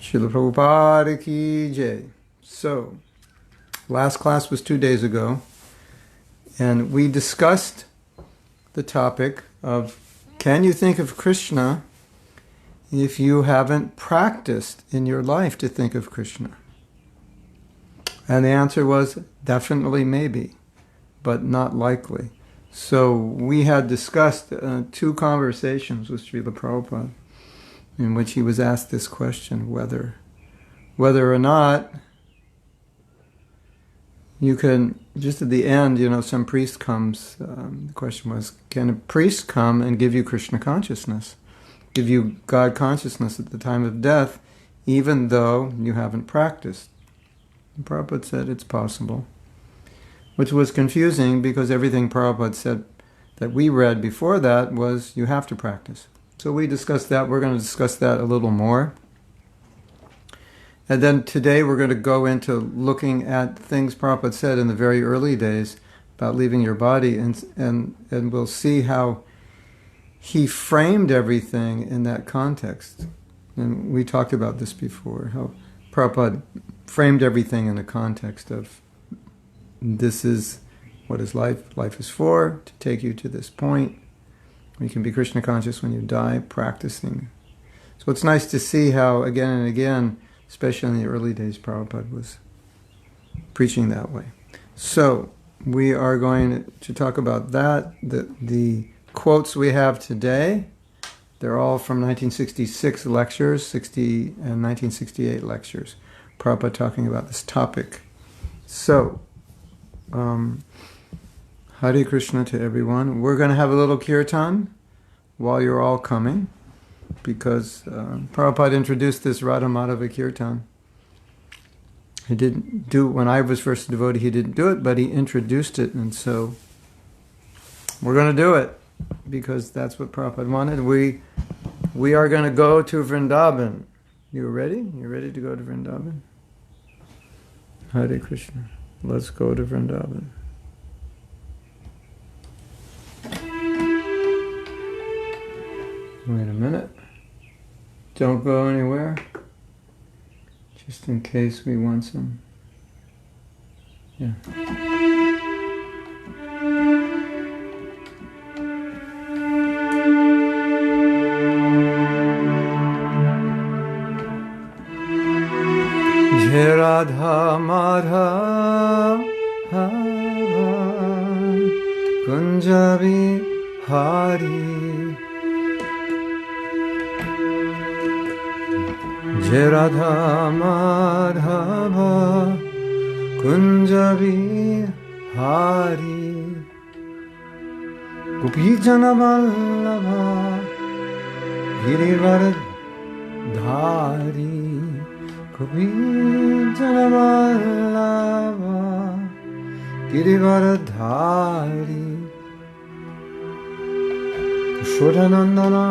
Srila Prabhupada ki jai. So, last class was 2 days ago, and we discussed the topic of, can you think of Krishna if you haven't practiced in your life to think of Krishna? And the answer was definitely maybe, but not likely. So we had discussed 2 conversations with Srila Prabhupada in which he was asked this question, whether or not you can, just at the end, some priest comes, the question was, can a priest come and give you Krishna consciousness, give you God consciousness at the time of death, even though you haven't practiced? And Prabhupada said it's possible, which was confusing because everything Prabhupada said that we read before that was you have to practice. So we discussed that. We're going to discuss that a little more. And then today we're going to go into looking at things Prabhupada said in the very early days about leaving your body, and we'll see how he framed everything in that context. And we talked about this before, how Prabhupada framed everything in the context of this is what is life. Life is for, to take you to this point. You can be Krishna conscious when you die, practicing. So it's nice to see how again and again, especially in the early days, Prabhupada was preaching that way. So we are going to talk about that. The quotes we have today, they're all from 1966 lectures, 60 and 1968 lectures. Prabhupada talking about this topic. So, Hare Krishna to everyone. We're going to have a little kirtan while you're all coming, because Prabhupada introduced this Radha Madhava kirtan. He didn't do it when I was first a devotee, he didn't do it, but he introduced it, and so we're going to do it, because that's what Prabhupada wanted. We are going to go to Vrindavan. You ready? You ready to go to Vrindavan? Hare Krishna. Let's go to Vrindavan. Wait a minute. Don't go anywhere. Just in case we want some. Yeah. Jai Radha Madhava Kunjabi Hari Jai Radha Madhava Kunjabi Hari Gopi Jana Vallabha Girivardhari Gopi Jana Vallabha Girivardhari Shodhanandana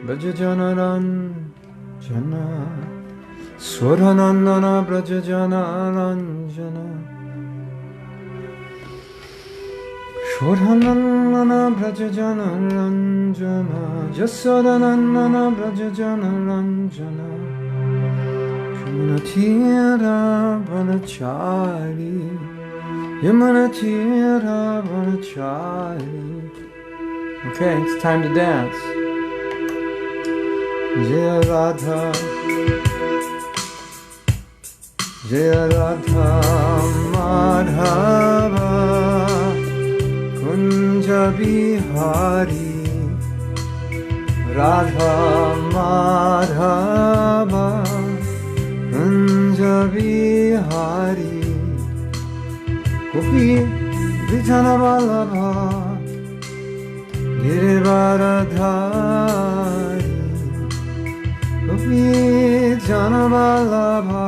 Brajajana Ranjana Swadhanandana Brajajana Ranjana Shodhanandana Brajajana Ranjana Jasodanandana Brajajana Ranjana Yamunatira Vanachari Yamunatira Vanachari. Okay, it's time to dance. Jai Radha Jai Radha Madhava Kunja Bihari Radha Madhava Kunja Bihari Gopi Vijana Vallabha Girivardhari Gopi Jana Vallabha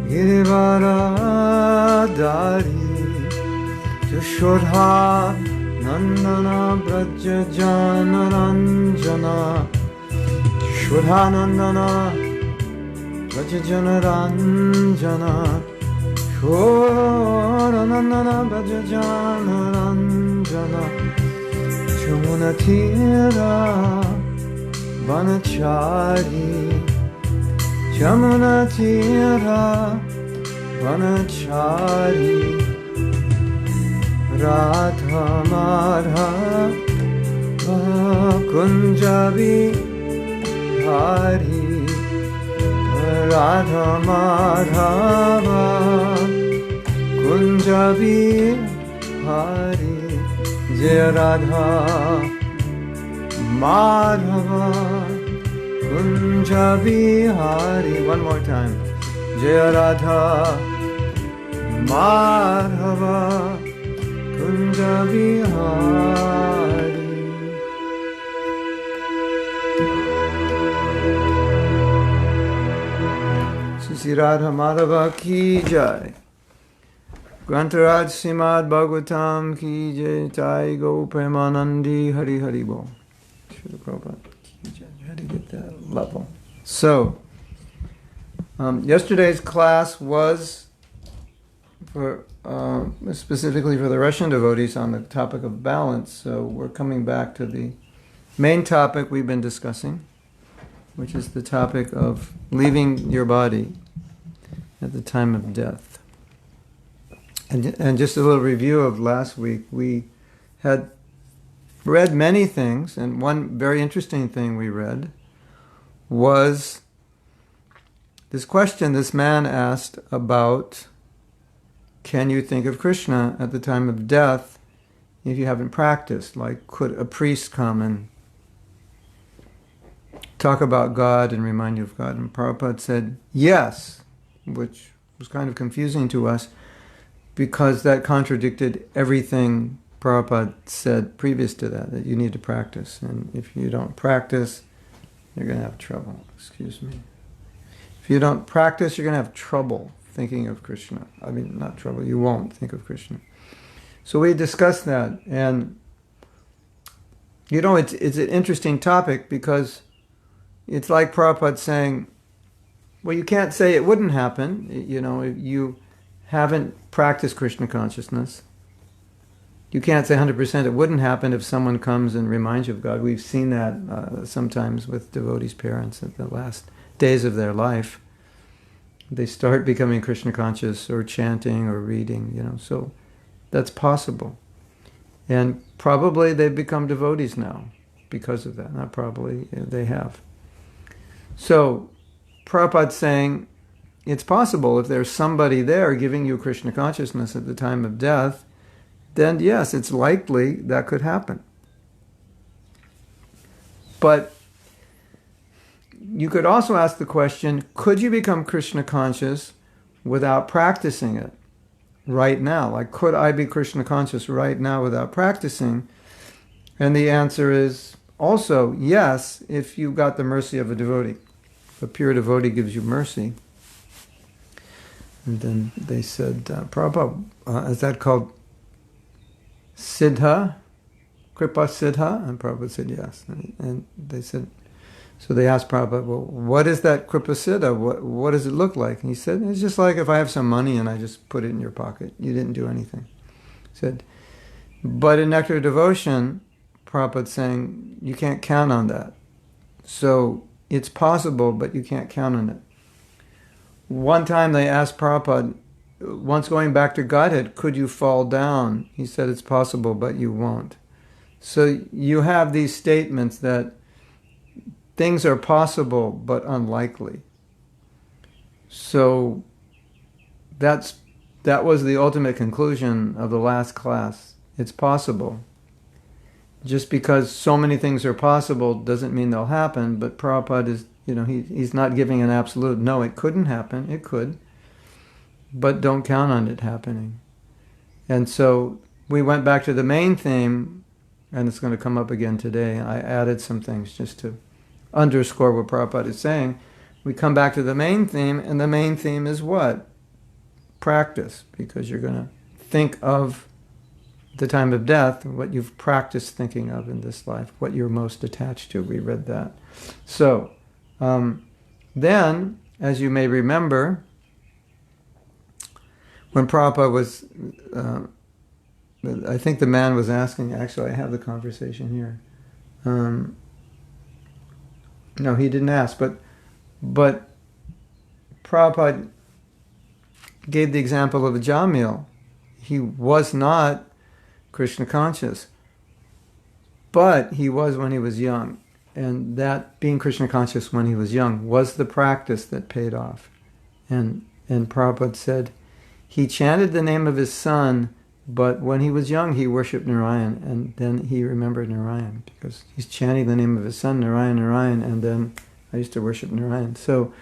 Girivardhari Yashodha Nandana Brajajana Ranjana Yashodha Nandana Brajajana Ranjana Yashodha Nandana Brajajana Ranjana Yamunatira Vanachari Jamuna Tira Vanachari Radha Madhava Kunjabi Hari Radha Madhava Kunjabi Hari Jaya Radha Madhava Kunjabi Hari. One more time. Jaya Radha Madhava Kunjabi Hari. Sri Radha Madhava ki jai. Grantaraj Simad Bhagavatam ki jai. Tai Go Premanandi Hari Hari Bo. Srila Prabhupada ki jai. How to get that level. So, yesterday's class was for specifically for the Russian devotees on the topic of balance. So we're coming back to the main topic we've been discussing, which is the topic of leaving your body at the time of death. And just a little review of last week, we had read many things, and one very interesting thing we read was this question this man asked about, can you think of Krishna at the time of death if you haven't practiced? Like, could a priest come and talk about God and remind you of God? And Prabhupada said yes, which was kind of confusing to us because that contradicted everything Prabhupada said previous to that you need to practice. And if you don't practice, you're going to have trouble. Excuse me. If you don't practice, you're going to have trouble thinking of Krishna. I mean, not trouble, you won't think of Krishna. So we discussed that. And, you know, it's an interesting topic because it's like Prabhupada saying, well, you can't say it wouldn't happen. You know, if you haven't practiced Krishna consciousness, you can't say 100% it wouldn't happen if someone comes and reminds you of God. We've seen that sometimes with devotees' parents at the last days of their life. They start becoming Krishna conscious or chanting or reading, you know, so that's possible. And probably they've become devotees now because of that. Not probably, they have. So Prabhupada's saying it's possible if there's somebody there giving you Krishna consciousness at the time of death, then yes, it's likely that could happen. But you could also ask the question, could you become Krishna conscious without practicing it right now? Like, could I be Krishna conscious right now without practicing? And the answer is also yes, if you got the mercy of a devotee. If a pure devotee gives you mercy. And then they said, Prabhupada, is that called Siddha? Kripa Siddha? And Prabhupada said yes. And they said, so they asked Prabhupada, well, what is that Kripa Siddha? What does it look like? And he said, it's just like if I have some money and I just put it in your pocket. You didn't do anything. He said, but in Nectar Devotion, Prabhupada's saying, you can't count on that. So it's possible, but you can't count on it. One time they asked Prabhupada, once going back to Godhead, could you fall down? He said, it's possible, but you won't. So you have these statements that things are possible, but unlikely. So that was the ultimate conclusion of the last class. It's possible. Just because so many things are possible doesn't mean they'll happen, but Prabhupada is, he's not giving an absolute, no, it couldn't happen. It could. But don't count on it happening. And so we went back to the main theme, and it's going to come up again today. I added some things just to underscore what Prabhupada is saying. We come back to the main theme, and the main theme is what? Practice, because you're going to think of the time of death, what you've practiced thinking of in this life, what you're most attached to. We read that. So, then, as you may remember, when Prabhupada was, I think the man was asking, actually I have the conversation here. No, he didn't ask, but Prabhupada gave the example of a Jamil. He was not Krishna conscious, but he was when he was young. And that being Krishna conscious when he was young was the practice that paid off. And Prabhupada said he chanted the name of his son, but when he was young he worshipped Narayan, and then he remembered Narayan, because he's chanting the name of his son, Narayan, Narayan, and then I used to worship Narayan. So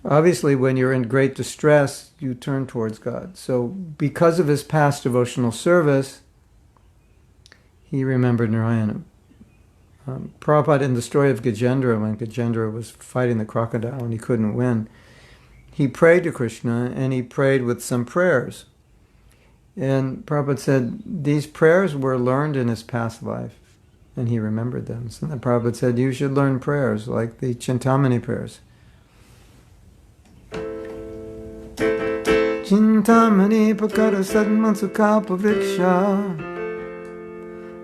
obviously when you're in great distress, you turn towards God. So because of his past devotional service, he remembered Narayana. Prabhupada, in the story of Gajendra, when Gajendra was fighting the crocodile and he couldn't win, he prayed to Krishna, and he prayed with some prayers. And Prabhupada said these prayers were learned in his past life, and he remembered them. So then Prabhupada said you should learn prayers like the Chintamani prayers. Chintamani pakara sadmansukalpa vriksha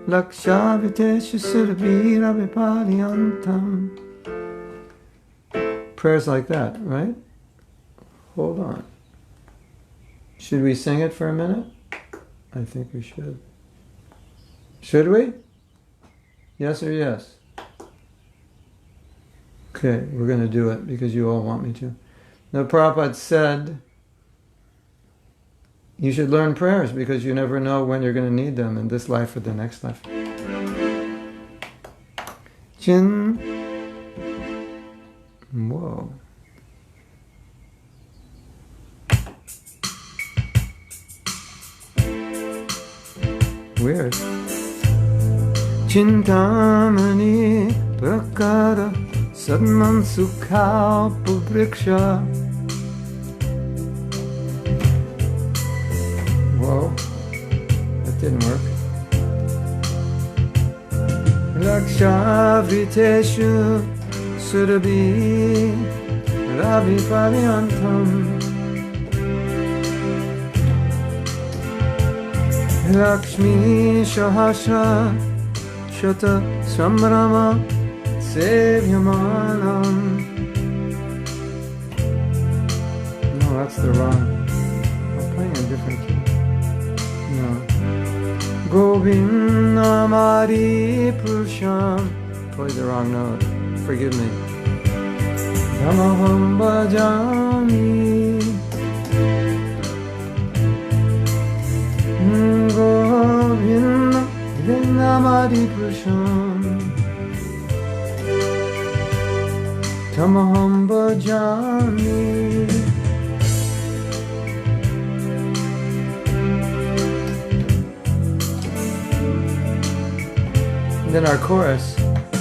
Laksha vitesha surabhira viparyantam. Prayers like that, right? Hold on. Should we sing it for a minute? I think we should. Should we? Yes or yes? Okay, we're going to do it because you all want me to. Now, Prabhupada said you should learn prayers because you never know when you're going to need them, in this life or the next life. Whoa. Weird. Chintamani prakara sadman sukhalpa vriksha. Whoa, that didn't work. Laksha viteshu surabhi ravi paryantam. Lakshmi Shahasra Shata Samrama Sevyamanam. No, that's the wrong. I'm playing a different key. No. Govinda Mari Purusham. Played the wrong note. Forgive me. Dhamaham Bhajami. Govinda Vinamadi Purusham Tamaham Bhajami. Then our chorus,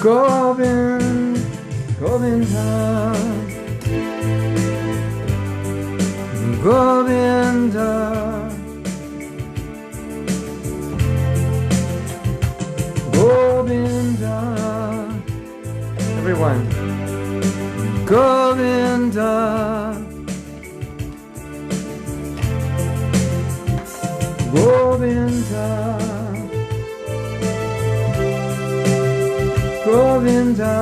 Govind, Govinda, Govinda. Govinda. Everyone. Govinda. Govinda. Govinda.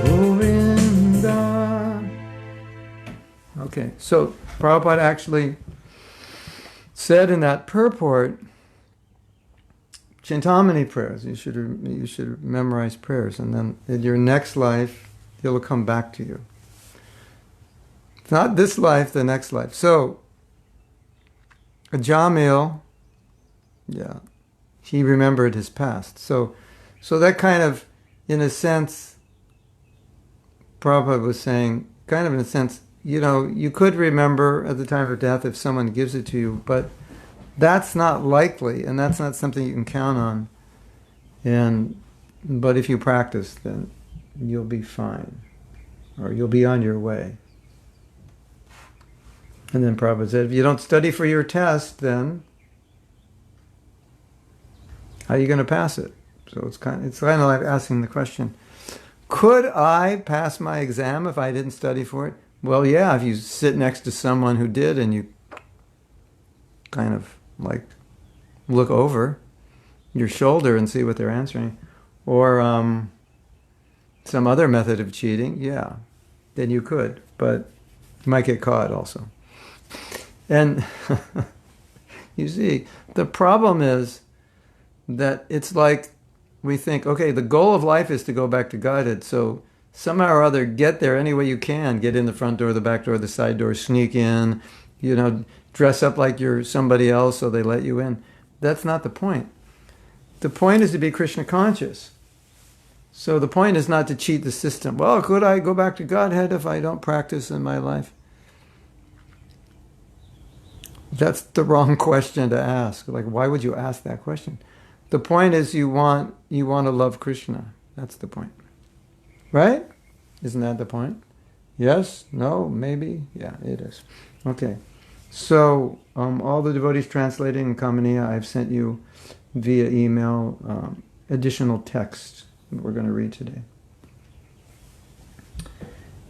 Govinda. Okay, so Prabhupada actually said in that purport, Chintamani prayers. You should memorize prayers, and then in your next life, it'll come back to you. It's not this life, the next life. So, a Jamil, yeah, he remembered his past. So that kind of, in a sense, Prabhupada was saying, kind of in a sense, you could remember at the time of death if someone gives it to you, but that's not likely, and that's not something you can count on. But if you practice, then you'll be fine, or you'll be on your way. And then Prabhupada said, if you don't study for your test, then how are you going to pass it? So it's kind of like asking the question, could I pass my exam if I didn't study for it? Well, yeah, if you sit next to someone who did and you kind of like look over your shoulder and see what they're answering. Or some other method of cheating, yeah, then you could, but you might get caught also. And you see, the problem is that it's like we think, okay, the goal of life is to go back to Godhead, so somehow or other get there any way you can. Get in the front door, the back door, the side door, sneak in, dress up like you're somebody else so they let you in. That's not the point. The point is to be Krishna conscious. So the point is not to cheat the system. Well, could I go back to Godhead if I don't practice in my life? That's the wrong question to ask. Like, why would you ask that question? The point is you want to love Krishna. That's the point. Right? Isn't that the point? Yes? No? Maybe? Yeah, it is. Okay. So, all the devotees translating in Kamaniya, I've sent you via email additional text that we're going to read today.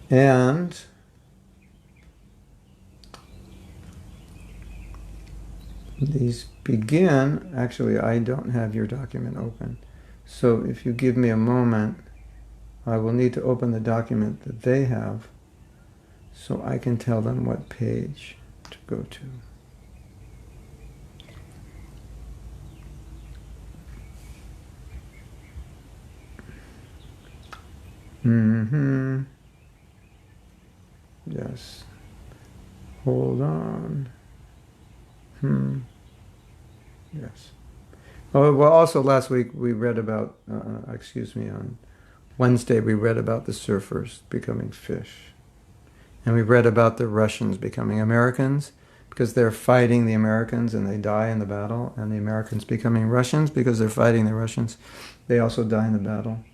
And these begin, actually I don't have your document open, so if you give me a moment, I will need to open the document that they have so I can tell them what page to go to. Yes. Hold on. Yes. Oh, well, also last week we read about, on Wednesday we read about the surfers becoming fish. And we read about the Russians becoming Americans because they're fighting the Americans and they die in the battle. And the Americans becoming Russians because they're fighting the Russians. They also die in the battle.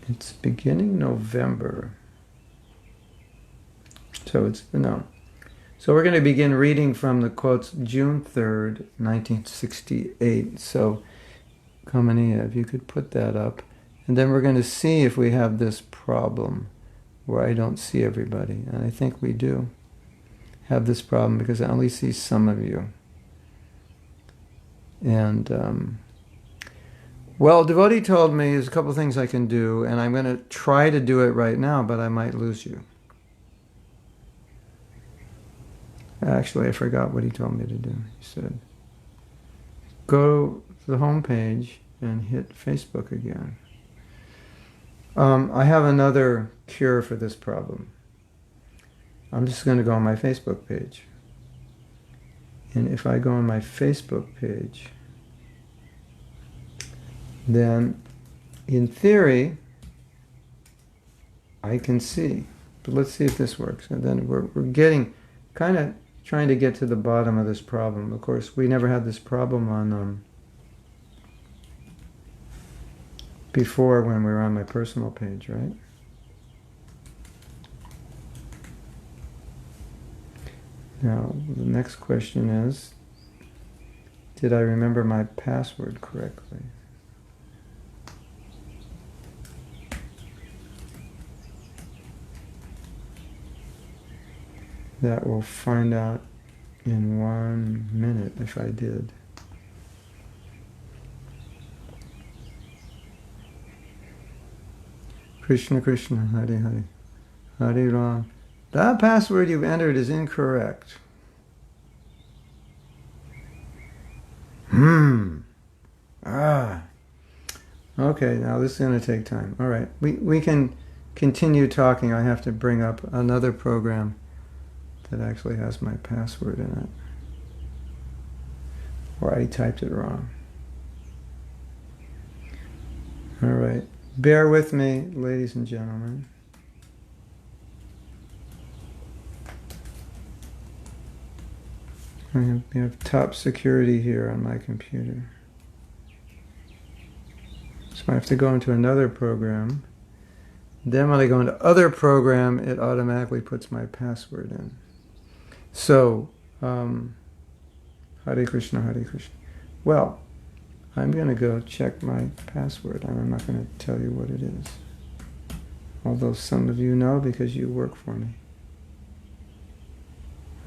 It's beginning November. So we're going to begin reading from the quotes June 3rd, 1968. So, Kamaniya, if you could put that up. And then we're going to see if we have this problem where I don't see everybody. And I think we do have this problem because I only see some of you. And, well, devotee told me there's a couple of things I can do, and I'm going to try to do it right now, but I might lose you. Actually, I forgot what he told me to do. He said, go to the home page and hit Facebook again. I have another cure for this problem. I'm just going to go on my Facebook page. And if I go on my Facebook page, then in theory, I can see. But let's see if this works. And then we're getting, kind of trying to get to the bottom of this problem. Of course, we never had this problem on before when we were on my personal page, right? Now, the next question is, did I remember my password correctly? That we'll find out in 1 minute if I did. Krishna Krishna, Hare Hare, Hare Ram. That password you've entered is incorrect. Okay, now this is going to take time. All right, we can continue talking. I have to bring up another program that actually has my password in it. Or I typed it wrong. All right. Bear with me, ladies and gentlemen. We have top security here on my computer. So I have to go into another program. Then when I go into other program, it automatically puts my password in. So, Hare Krishna, Hare Krishna. Well, I'm going to go check my password, and I'm not going to tell you what it is. Although some of you know because you work for me.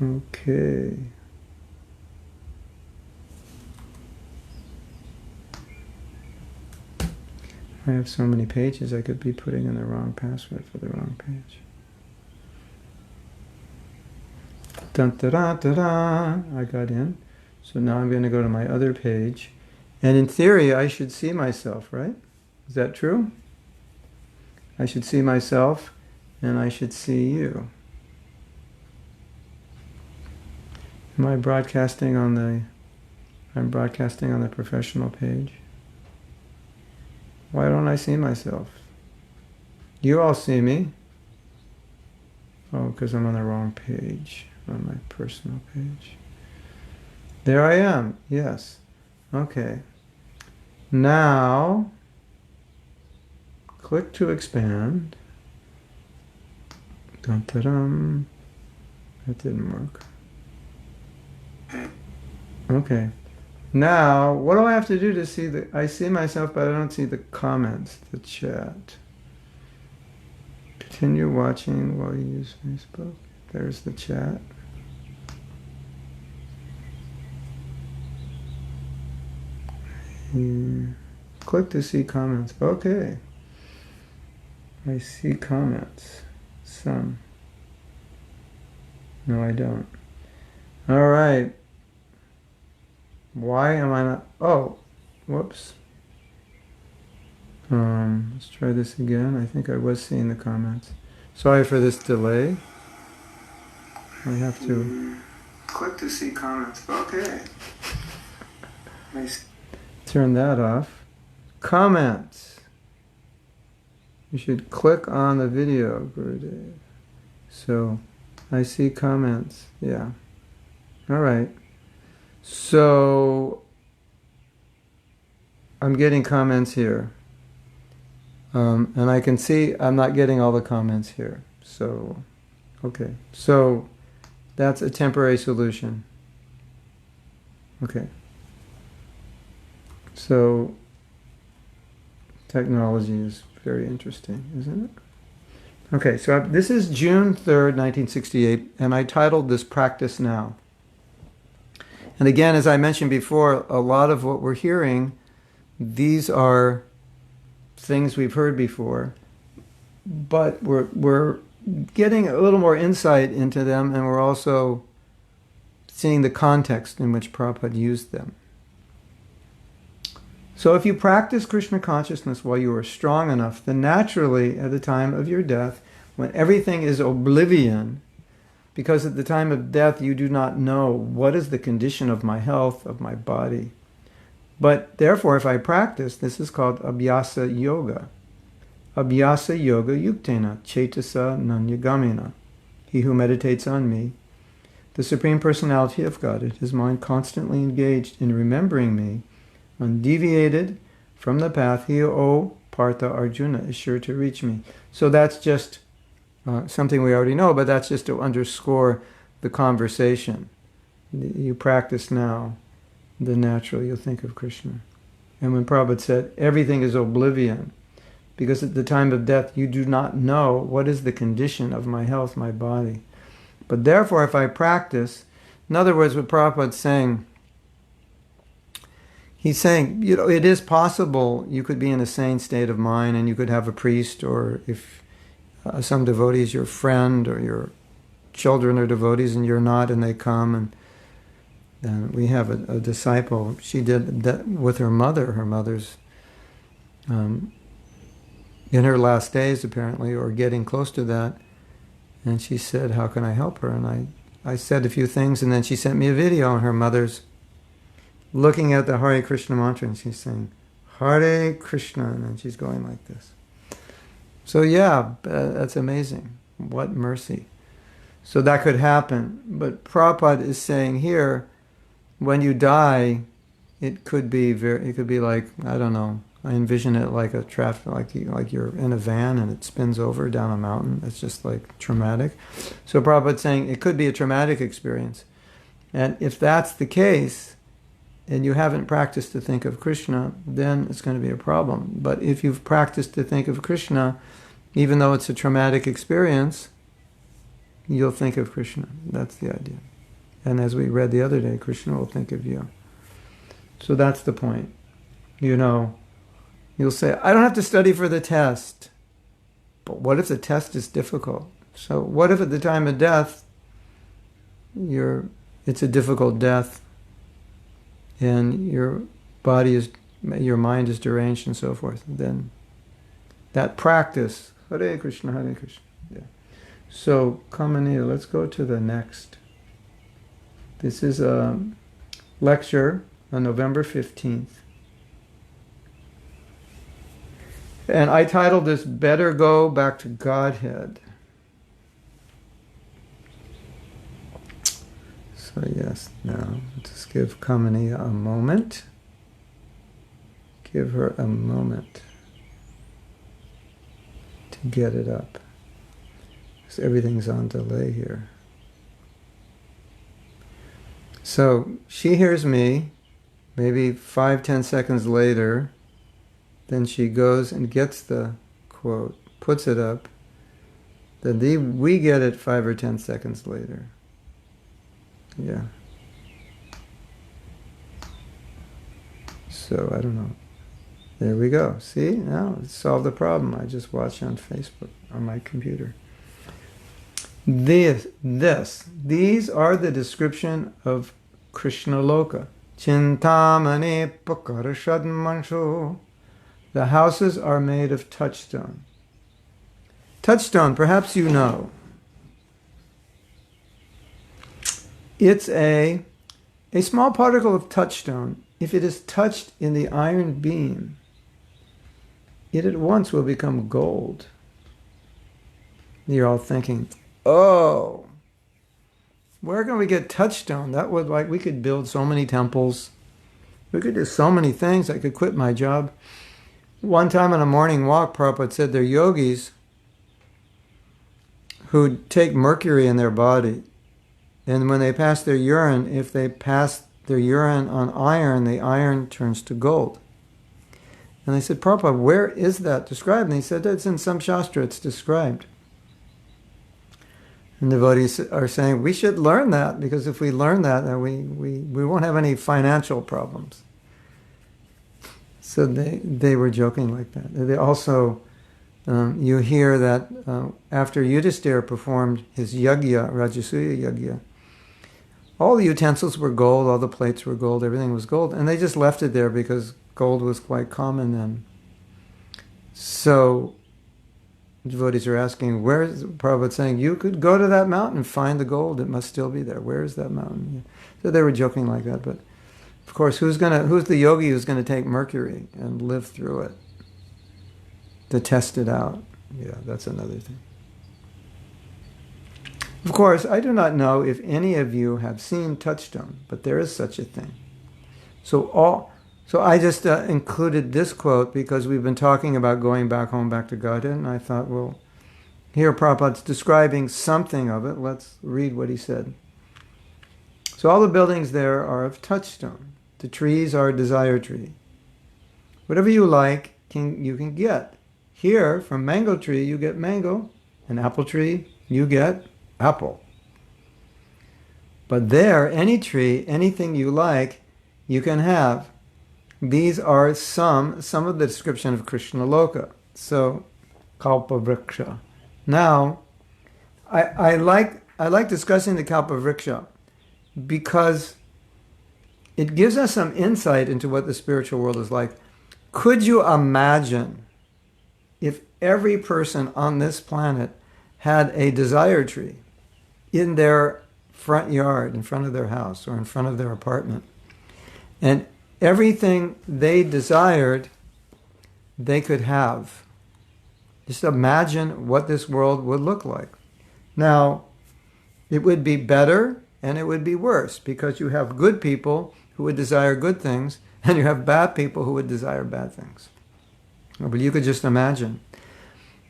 Okay. I have so many pages, I could be putting in the wrong password for the wrong page. Dun, da, da, da, da. I got in. So now I'm going to go to my other page. And in theory, I should see myself, right? Is that true? I should see myself, and I should see you. Am I broadcasting on the... I'm broadcasting on the professional page. Why don't I see myself? You all see me. Oh, because I'm on the wrong page, on my personal page. There I am, yes. Okay. Now, click to expand. Dun, dun, dun. That didn't work. Okay. Now, what do I have to do to see the... I see myself, but I don't see the comments, the chat. Continue watching while you use Facebook. There's the chat. Click to see comments. Okay. I see comments. Some. No, I don't. All right. Why am I not... Oh, whoops. Let's try this again. I think I was seeing the comments. Sorry for this delay. I have to... Click to see comments. Okay. Turn that off. Comments. You should click on the video, Gurudev. So, I see comments. Yeah. All right. So, I'm getting comments here. And I can see I'm not getting all the comments here. So, okay. So, that's a temporary solution. Okay. So, technology is very interesting, isn't it? Okay, so this is June 3rd, 1968, and I titled this Practice Now. And again, as I mentioned before, a lot of what we're hearing, these are things we've heard before, but we're getting a little more insight into them, and we're also seeing the context in which Prabhupada used them. So if you practice Krishna consciousness while you are strong enough, then naturally at the time of your death, when everything is oblivion, because at the time of death you do not know what is the condition of my health, of my body. But therefore, if I practice, this is called abhyasa yoga. Abhyasa yoga yuktena, cetasa nanyagamena. He who meditates on me, the Supreme Personality of Godhead, his mind constantly engaged in remembering me, undeviated from the path, he, O Partha Arjuna, is sure to reach me. So that's just something we already know, but that's just to underscore the conversation. You practice now, then naturally you'll think of Krishna. And when Prabhupada said, everything is oblivion, because at the time of death you do not know what is the condition of my health, my body. But therefore, if I practice, in other words, what Prabhupada's saying, he's saying, you know, it is possible you could be in a sane state of mind and you could have a priest, or if some devotee is your friend, or your children are devotees and you're not, and they come. And we have a disciple, she did that with her mother. Her mother's in her last days, apparently, or getting close to that. And she said, how can I help her? And I said a few things, and then she sent me a video, and her mother's looking at the Hare Krishna mantra, and she's saying, Hare Krishna, and then she's going like this. So yeah, that's amazing. What mercy. So that could happen. But Prabhupada is saying here, when you die, it could be like, I don't know, I envision it like a traffic, like you're in a van and it spins over down a mountain. It's just like traumatic. So Prabhupada's saying it could be a traumatic experience. And if that's the case, and you haven't practiced to think of Krishna, then it's going to be a problem. But if you've practiced to think of Krishna, even though it's a traumatic experience, you'll think of Krishna. That's the idea. And as we read the other day, Krishna will think of you. So that's the point. You know, you'll say, I don't have to study for the test. But what if the test is difficult? So what if at the time of death, it's a difficult death, and your mind is deranged and so forth? Then that practice, Hare Krishna, Hare Krishna. Yeah. So, Kamanita, let's go to the next. This is a lecture on November 15th. And I titled this, Better Go Back to Godhead. So yes, now just give Kamini a moment. Give her a moment to get it up. Because everything's on delay here. So she hears me, maybe 5-10 seconds later, then she goes and gets the quote, puts it up, then we get it 5 or 10 seconds later. Yeah. So, I don't know. There we go. See? Now, it solved the problem. I just watched on Facebook, on my computer. These are the description of Krishna Loka. Chintamani pakarashad manshu. The houses are made of touchstone. Touchstone, perhaps you know. It's a small particle of touchstone. If it is touched in the iron beam, it at once will become gold. You're all thinking, oh, where can we get touchstone? That would, we could build so many temples. We could do so many things. I could quit my job. One time on a morning walk, Prabhupada said there are yogis who take mercury in their body. And when they pass their urine, if they pass their urine on iron, the iron turns to gold. And they said, Prabhupada, where is that described? And he said, it's in some shastra, it's described. And devotees are saying, we should learn that, because if we learn that, then we won't have any financial problems. So they were joking like that. They also, you hear that after Yudhisthira performed his yagya, Rajasuya yagya, all the utensils were gold, all the plates were gold, everything was gold, and they just left it there because gold was quite common then. So devotees are asking, where is Prabhupada saying, you could go to that mountain and find the gold, it must still be there. Where is that mountain? So they were joking like that, but of course, who's the yogi who's going to take mercury and live through it to test it out? Yeah, that's another thing. Of course, I do not know if any of you have seen touchstone, but there is such a thing. So I just included this quote because we've been talking about going back home, back to Godhead, and I thought, well, here Prabhupada's describing something of it. Let's read what he said. So all the buildings there are of touchstone. The trees are a desire tree. Whatever you like, you can get. Here, from mango tree, you get mango. An apple tree, you get apple. But there, any tree, anything you like, you can have. These are some of the description of Krishna Loka. So, Kalpa Vriksha. Now, I like discussing the Kalpa Vriksha because it gives us some insight into what the spiritual world is like. Could you imagine if every person on this planet had a desire tree in their front yard, in front of their house, or in front of their apartment, and everything they desired, they could have? Just imagine what this world would look like. Now, it would be better and it would be worse, because you have good people who would desire good things, and you have bad people who would desire bad things. But you could just imagine.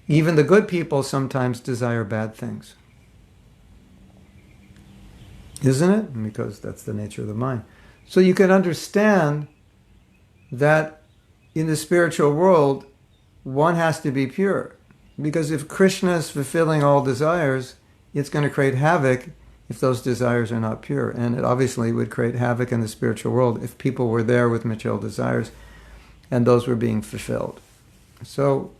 Even the good people sometimes desire bad things. Isn't it? Because that's the nature of the mind. So you can understand that in the spiritual world, one has to be pure. Because if Krishna is fulfilling all desires, it's going to create havoc if those desires are not pure. And it obviously would create havoc in the spiritual world if people were there with material desires and those were being fulfilled. So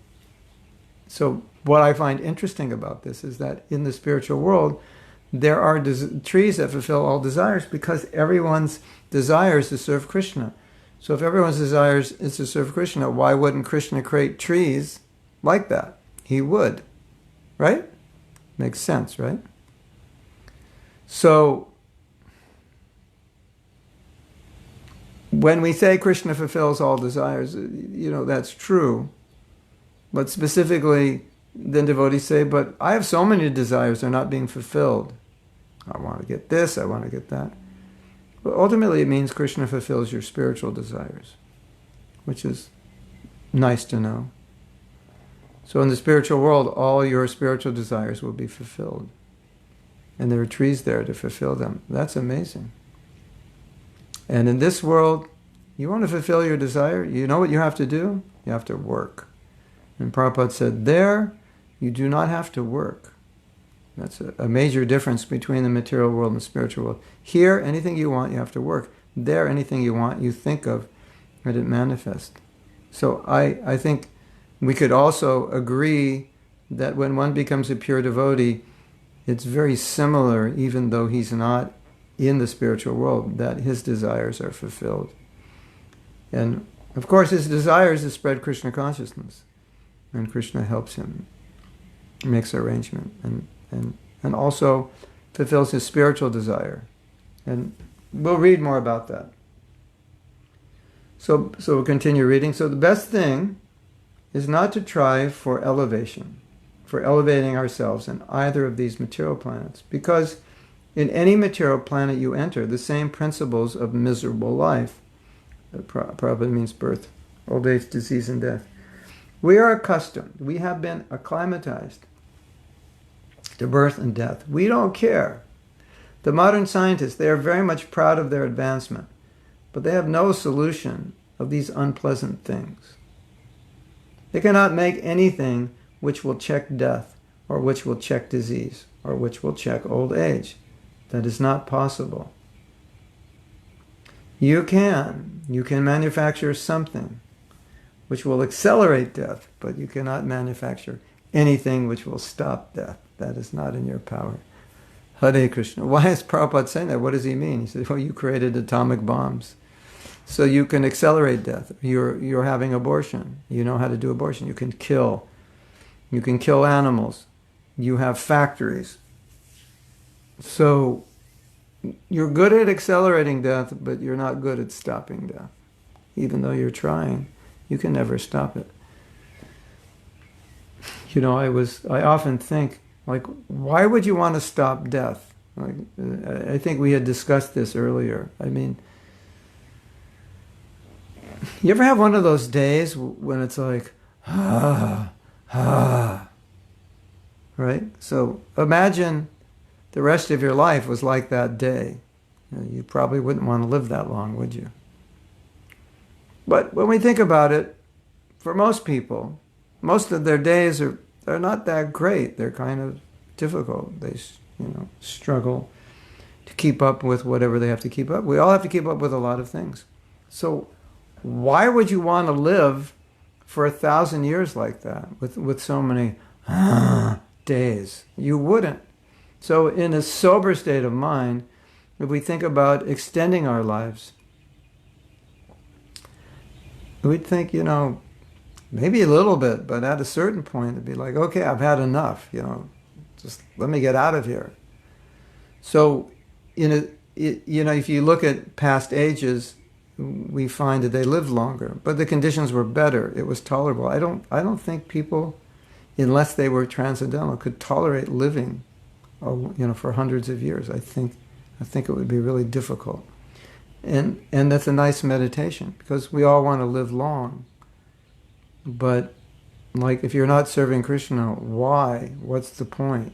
what I find interesting about this is that in the spiritual world, there are trees that fulfill all desires because everyone's desire is to serve Krishna. So if everyone's desires is to serve Krishna, why wouldn't Krishna create trees like that? He would, right? Makes sense, right? So when we say Krishna fulfills all desires, that's true. But specifically, then devotees say, but I have so many desires, they're not being fulfilled. I want to get this, I want to get that. But ultimately, it means Krishna fulfills your spiritual desires, which is nice to know. So in the spiritual world, all your spiritual desires will be fulfilled. And there are trees there to fulfill them. That's amazing. And in this world, you want to fulfill your desire, you know what you have to do? You have to work. And Prabhupada said, there, you do not have to work. That's a major difference between the material world and the spiritual world. Here, anything you want, you have to work. There, anything you want, you think of, and it manifests. So I think we could also agree that when one becomes a pure devotee, it's very similar, even though he's not in the spiritual world, that his desires are fulfilled. And of course, his desire is to spread Krishna consciousness. And Krishna helps him, makes arrangement, and also fulfills his spiritual desire. And we'll read more about that. So we'll continue reading. So the best thing is not to try for elevation, for elevating ourselves in either of these material planets. Because in any material planet you enter, the same principles of miserable life, Prabhupada means birth, old age, disease, and death. We are accustomed, we have been acclimatized to birth and death. We don't care. The modern scientists, they are very much proud of their advancement, but they have no solution of these unpleasant things. They cannot make anything which will check death, or which will check disease, or which will check old age. That is not possible. You can manufacture something which will accelerate death, but you cannot manufacture anything which will stop death. That is not in your power. Hare Krishna. Why is Prabhupada saying that? What does he mean? He says, well, you created atomic bombs. So you can accelerate death. You're having abortion. You know how to do abortion. You can kill. You can kill animals. You have factories. So you're good at accelerating death, but you're not good at stopping death. Even though you're trying, you can never stop it. I often think, why would you want to stop death? I think we had discussed this earlier. I mean, you ever have one of those days when it's like, right? So imagine the rest of your life was like that day. You probably wouldn't want to live that long, would you? But when we think about it, for most people, most of their days are not that great. They're kind of difficult. They, struggle to keep up with whatever they have to keep up. We all have to keep up with a lot of things. So why would you want to live for 1,000 years like that with so many days? You wouldn't. So in a sober state of mind, if we think about extending our lives, we'd think, maybe a little bit, but at a certain point, it'd be like, okay, I've had enough, just let me get out of here. So, if you look at past ages, we find that they lived longer, but the conditions were better. It was tolerable. I don't think people, unless they were transcendental, could tolerate living, for hundreds of years. I think it would be really difficult. And that's a nice meditation, because we all want to live long. But if you're not serving Krishna, why? What's the point?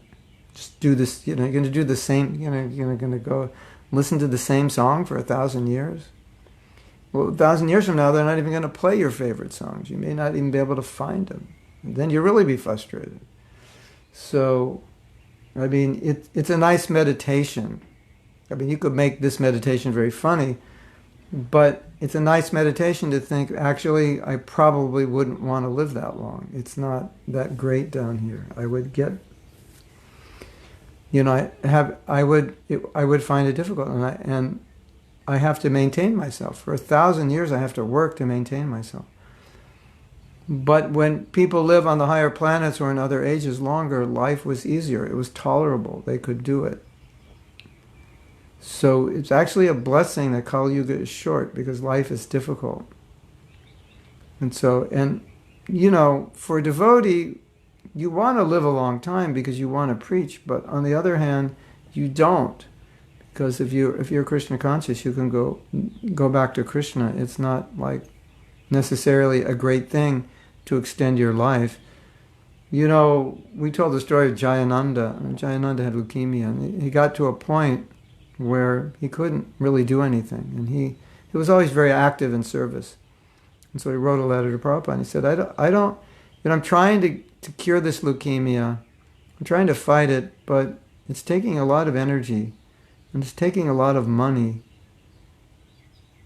Just do this, you're going to do the same, you're going to go listen to the same song for 1,000 years? Well, 1,000 years from now, they're not even going to play your favorite songs. You may not even be able to find them. And then you'll really be frustrated. So, I mean, it's a nice meditation. I mean, you could make this meditation very funny, but it's a nice meditation to think, actually, I probably wouldn't want to live that long. It's not that great down here. I would get, I would find it difficult, and I have to maintain myself. For 1,000 years, I have to work to maintain myself. But when people live on the higher planets or in other ages longer, life was easier. It was tolerable. They could do it. So it's actually a blessing that Kali Yuga is short, because life is difficult. And so, for a devotee, you want to live a long time because you want to preach, but on the other hand, you don't. Because if you're Krishna conscious, you can go back to Krishna. It's not like necessarily a great thing to extend your life. We told the story of Jayananda. Jayananda had leukemia, and he got to a point where he couldn't really do anything. And he was always very active in service. And so he wrote a letter to Prabhupada, and he said, I'm trying to cure this leukemia. I'm trying to fight it, but it's taking a lot of energy, and it's taking a lot of money.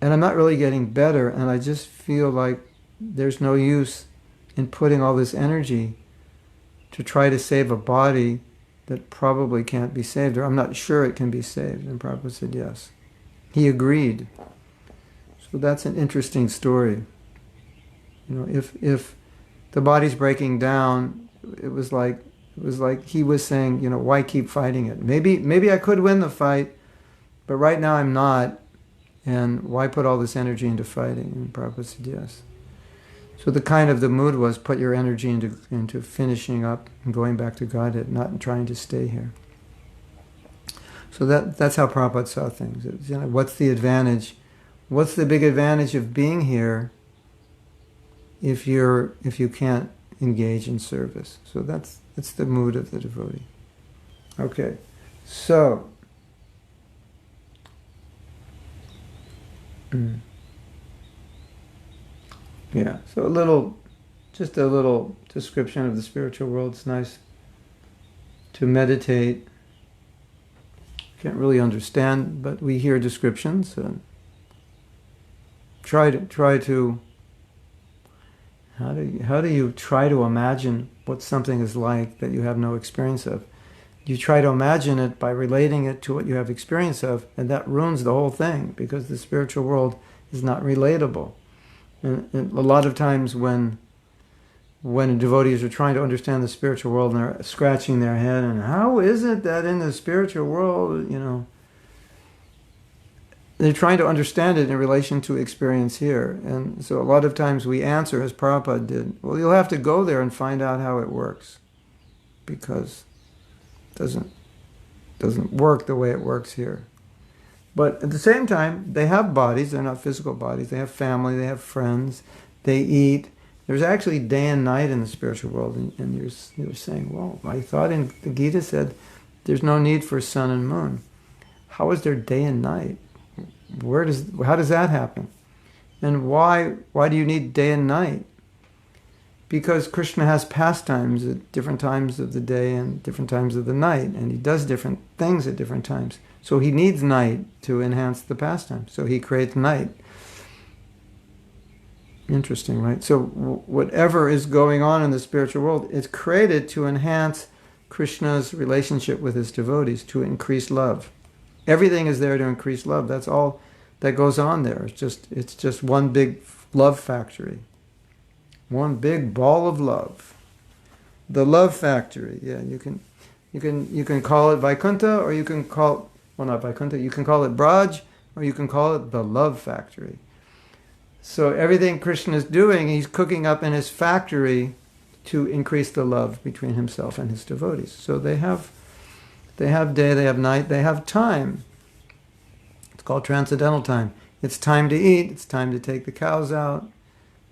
And I'm not really getting better, and I just feel like there's no use in putting all this energy to try to save a body that probably can't be saved, or I'm not sure it can be saved. And Prabhupada said yes. He agreed. So that's an interesting story. If the body's breaking down, it was like he was saying, why keep fighting it? Maybe I could win the fight, but right now I'm not. And why put all this energy into fighting? And Prabhupada said yes. So the mood was put your energy into finishing up and going back to Godhead, not trying to stay here. So that's how Prabhupada saw things. What's the advantage? What's the big advantage of being here if you can't engage in service? So that's the mood of the devotee. Okay, so. Yeah, so just a little description of the spiritual world. It's nice to meditate. Can't really understand, but we hear descriptions and try to. How do you try to imagine what something is like that you have no experience of? You try to imagine it by relating it to what you have experience of, and that ruins the whole thing, because the spiritual world is not relatable. And a lot of times when devotees are trying to understand the spiritual world and they're scratching their head, and how is it that in the spiritual world, they're trying to understand it in relation to experience here. And so a lot of times we answer as Prabhupada did, well, you'll have to go there and find out how it works, because it doesn't work the way it works here. But at the same time, they have bodies. They're not physical bodies. They have family. They have friends. They eat. There's actually day and night in the spiritual world. And you're saying, well, I thought in the Gita said there's no need for sun and moon. How is there day and night? How does that happen? And why do you need day and night? Because Krishna has pastimes at different times of the day and different times of the night, and he does different things at different times. So he needs night to enhance the pastime. So he creates night. Interesting, right? So whatever is going on in the spiritual world is created to enhance Krishna's relationship with his devotees, to increase love. Everything is there to increase love. That's all that goes on there. It's just one big love factory. One big ball of love. The love factory. Yeah, you can call it Vaikuntha, or you can call, well, not Vaikuntha, you can call it Braj, or you can call it the love factory. So everything Krishna is doing, he's cooking up in his factory to increase the love between himself and his devotees. So they have day, they have night, they have time. It's called transcendental time. It's time to eat, it's time to take the cows out,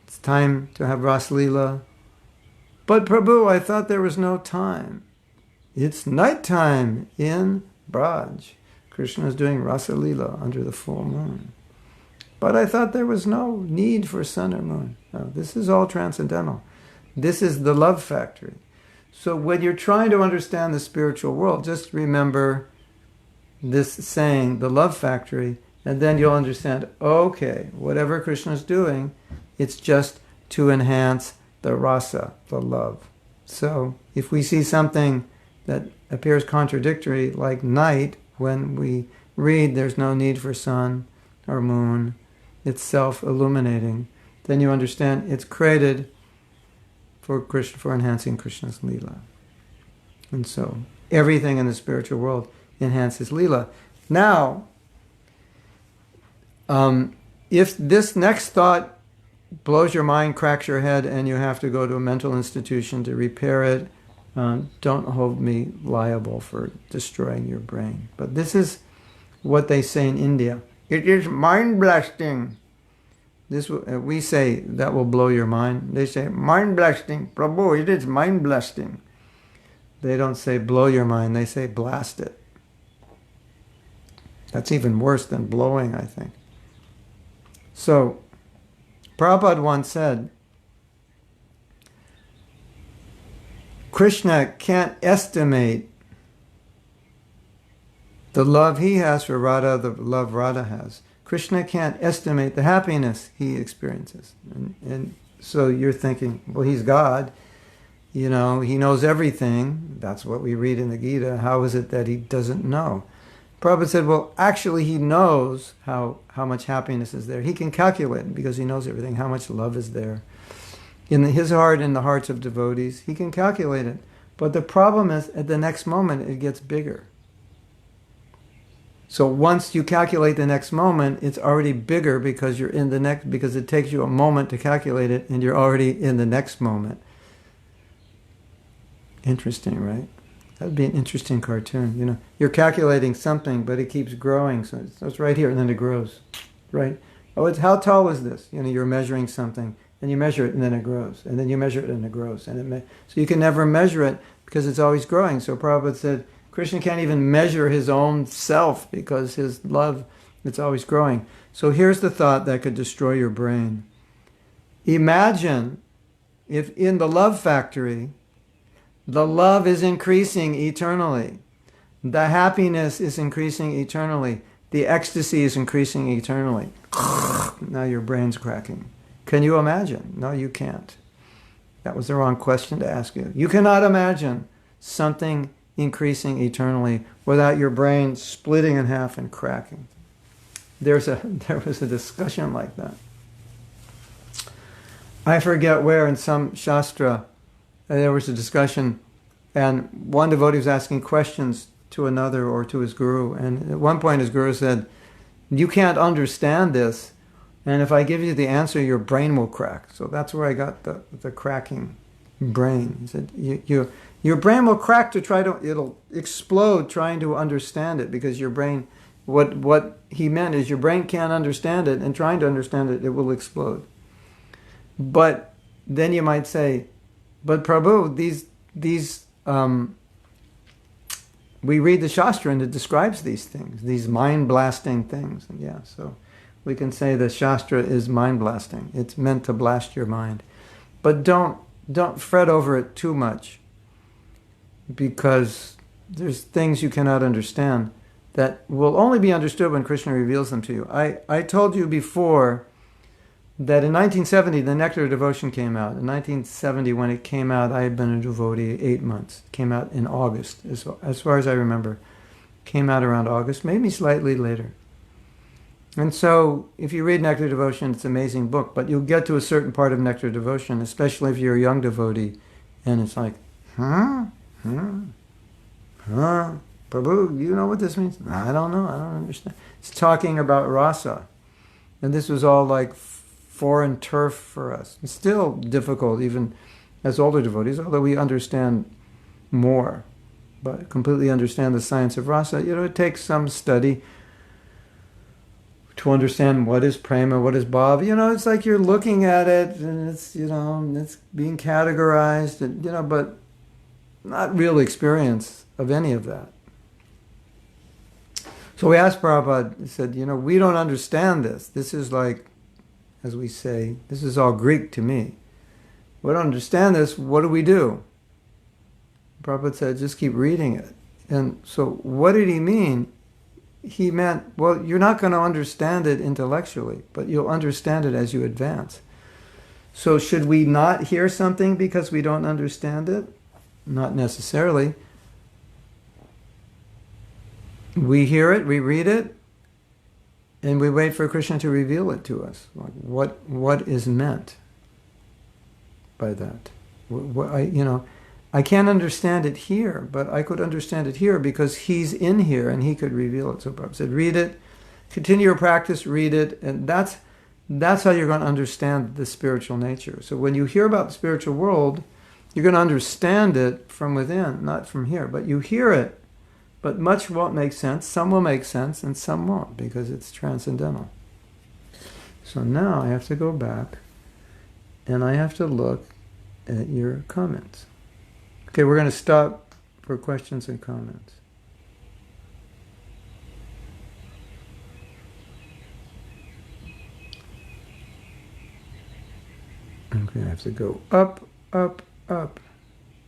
it's time to have Ras Leela. But Prabhu, I thought there was no time. It's nighttime in Braj. Krishna is doing Rasa Leela under the full moon. But I thought there was no need for sun or moon. No, this is all transcendental. This is the love factory. So when you're trying to understand the spiritual world, just remember this saying, the love factory, and then you'll understand, okay, whatever Krishna's doing, it's just to enhance the rasa, the love. So if we see something that appears contradictory, like night, when we read there's no need for sun or moon, it's self-illuminating, then you understand it's created for Krishna, for enhancing Krishna's Leela. And so everything in the spiritual world enhances Leela. Now, if this next thought blows your mind, cracks your head, and you have to go to a mental institution to repair it, don't hold me liable for destroying your brain. But this is what they say in India. It is mind-blasting. We say, that will blow your mind. They say, mind-blasting. Prabhu, it is mind-blasting. They don't say blow your mind, they say blast it. That's even worse than blowing, I think. So, Prabhupada once said, Krishna can't estimate the love he has for Radha, the love Radha has. Krishna can't estimate the happiness he experiences. And so you're thinking, well, he's God. You know, he knows everything. That's what we read in the Gita. How is it that he doesn't know? Prabhupada said, well, actually he knows how much happiness is there. He can calculate it because he knows everything, how much love is there. In his heart, in the hearts of devotees, he can calculate it. But the problem is, at the next moment, it gets bigger. So once you calculate the next moment, it's already bigger because you're in the next, because it takes you a moment to calculate it, and you're already in the next moment. Interesting, right? That'd be an interesting cartoon. You know, you're calculating something, but it keeps growing. So it's right here, and then it grows, right? Oh, it's how tall is this? You know, you're measuring something, and you measure it, and then it grows, and then you measure it, and it grows, and so you can never measure it because it's always growing. So Prabhupada said, Krishna can't even measure his own self because his love, it's always growing. So here's the thought that could destroy your brain. Imagine if in the love factory, the love is increasing eternally. The happiness is increasing eternally. The ecstasy is increasing eternally. Now your brain's cracking. Can you imagine? No, you can't. That was the wrong question to ask you. You cannot imagine something increasing eternally without your brain splitting in half and cracking. There was a discussion like that. I forget where, in some Shastra, there was a discussion, and one devotee was asking questions to another or to his guru, and at one point his guru said, you can't understand this, and if I give you the answer, your brain will crack. So that's where I got the cracking brain. He said, your brain will crack it'll explode trying to understand it, because your brain, what he meant is your brain can't understand it, and trying to understand it, it will explode. But then you might say, but Prabhu, we read the Shastra and it describes these things, these mind-blasting things. And yeah, so we can say the Shastra is mind-blasting. It's meant to blast your mind. But don't fret over it too much, because there's things you cannot understand that will only be understood when Krishna reveals them to you. I told you before that in 1970, the Nectar of Devotion came out. In 1970, when it came out, I had been a devotee 8 months. It came out in August, as far as I remember. It came out around August, maybe slightly later. And so, if you read Nectar of Devotion, it's an amazing book, but you'll get to a certain part of Nectar of Devotion, especially if you're a young devotee, and it's like, Prabhu, you know what this means? I don't know, I don't understand. It's talking about rasa. And this was all like foreign turf for us. It's still difficult, even as older devotees, although we understand more. But completely understand the science of rasa, it takes some study to understand what is prema, what is bhava. It's like you're looking at it, and it's, it's being categorized, and, but not real experience of any of that. So we asked Prabhupada, he said, we don't understand this. This is like, as we say, this is all Greek to me. We don't understand this, what do we do? Prabhupada said, just keep reading it. And so what did he mean? He meant, well, you're not going to understand it intellectually, but you'll understand it as you advance. So should we not hear something because we don't understand it? Not necessarily. We hear it, we read it, and we wait for Krishna to reveal it to us. What is meant by that? I can't understand it here, but I could understand it here because he's in here and he could reveal it. So Prabhupada said, read it, continue your practice, read it, and that's how you're going to understand the spiritual nature. So when you hear about the spiritual world, you're going to understand it from within, not from here. But you hear it, but much won't make sense. Some will make sense and some won't because it's transcendental. So now I have to go back and I have to look at your comments. Okay, we're going to stop for questions and comments. Okay, I have to go up, up, up.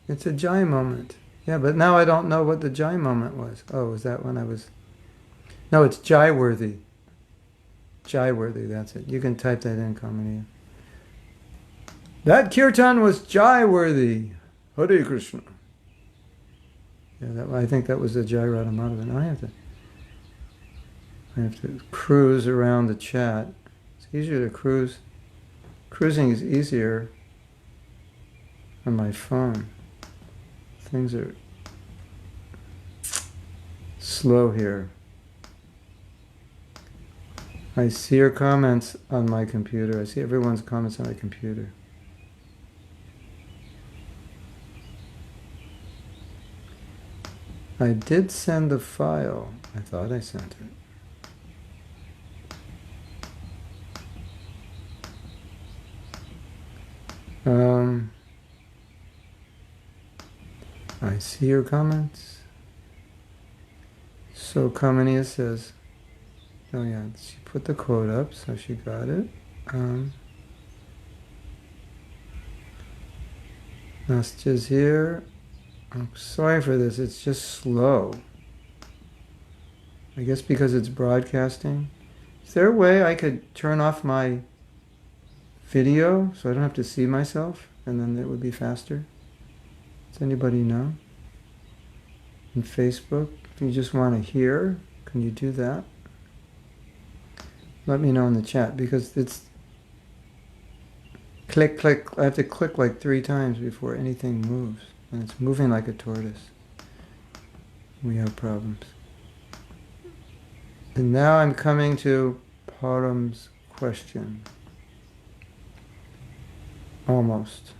It's a Jai moment. Yeah, but now I don't know what the Jai moment was. Oh, was that when I was... No, it's Jai-worthy. Jai-worthy, that's it. You can type that in, Kamini. That kirtan was Jai-worthy. Hare Krishna. Yeah, I think that was the Jai Radha Madhava. Now I have to cruise around the chat. It's easier to cruise. Cruising is easier on my phone. Things are slow here. I see your comments on my computer. I see everyone's comments on my computer. I did send the file. I thought I sent it. I see your comments. So Kamania says, oh yeah, she put the quote up, so she got it. Nastya's here. I'm sorry for this, it's just slow. I guess because it's broadcasting. Is there a way I could turn off my video so I don't have to see myself and then it would be faster? Does anybody know? In Facebook, if you just want to hear, can you do that? Let me know in the chat because it's click, click. I have to click like 3 times before anything moves. And it's moving like a tortoise. We have problems. And now I'm coming to Param's question. Almost.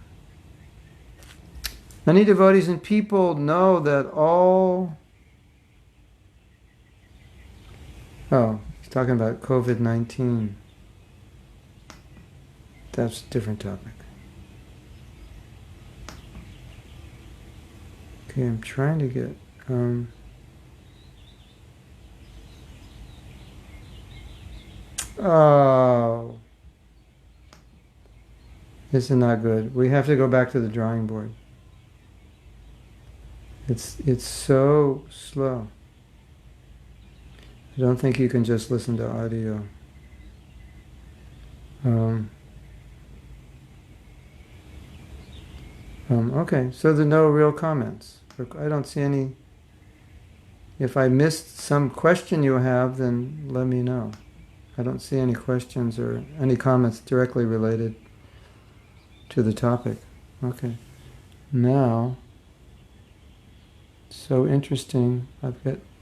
Many devotees and people know that all... Oh, he's talking about COVID-19. That's a different topic. Okay, I'm trying to get... Oh. This is not good. We have to go back to the drawing board. It's so slow. I don't think you can just listen to audio. Okay, so there are no real comments. I don't see any. If I missed some question you have, then let me know. I don't see any questions or any comments directly related to the topic. Okay. Now, so interesting. I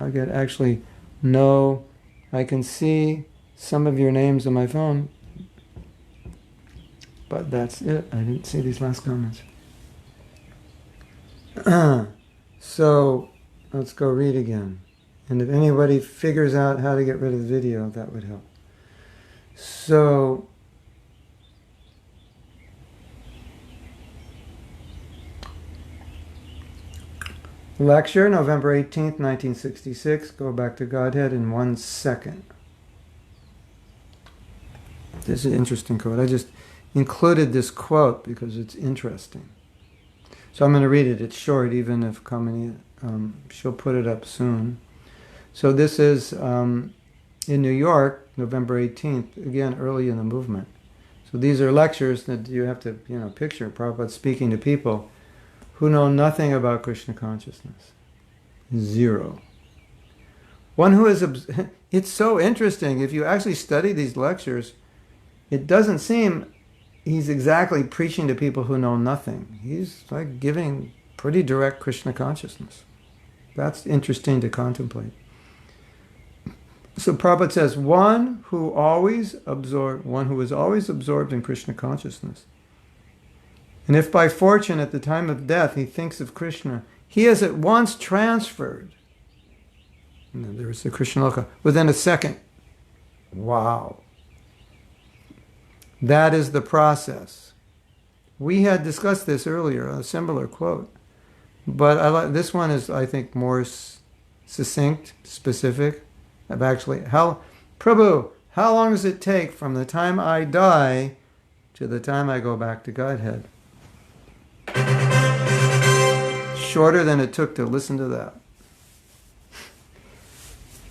get actually no. I can see some of your names on my phone, but that's it. I didn't see these last comments. So let's go read again. And if anybody figures out how to get rid of the video, that would help. So Lecture, November 18th, 1966. Go back to Godhead in 1 second. This is an interesting quote. I just included this quote because it's interesting. So I'm going to read it. It's short, even if Kamini, she'll put it up soon. So this is in New York, November 18th, again, early in the movement. So these are lectures that you have to, picture Prabhupada speaking to people who know nothing about Krishna consciousness. Zero. One who is, it's so interesting. If you actually study these lectures, it doesn't seem he's exactly preaching to people who know nothing. He's like giving pretty direct Krishna consciousness. That's interesting to contemplate. So Prabhupada says, one who is always absorbed in Krishna consciousness. And if by fortune at the time of death he thinks of Krishna, he is at once transferred. And then there's the Krishna Loka within a second. Wow. That is the process. We had discussed this earlier, a similar quote. But this one is, I think, more succinct, specific. Prabhu, how long does it take from the time I die to the time I go back to Godhead? Shorter than it took to listen to that.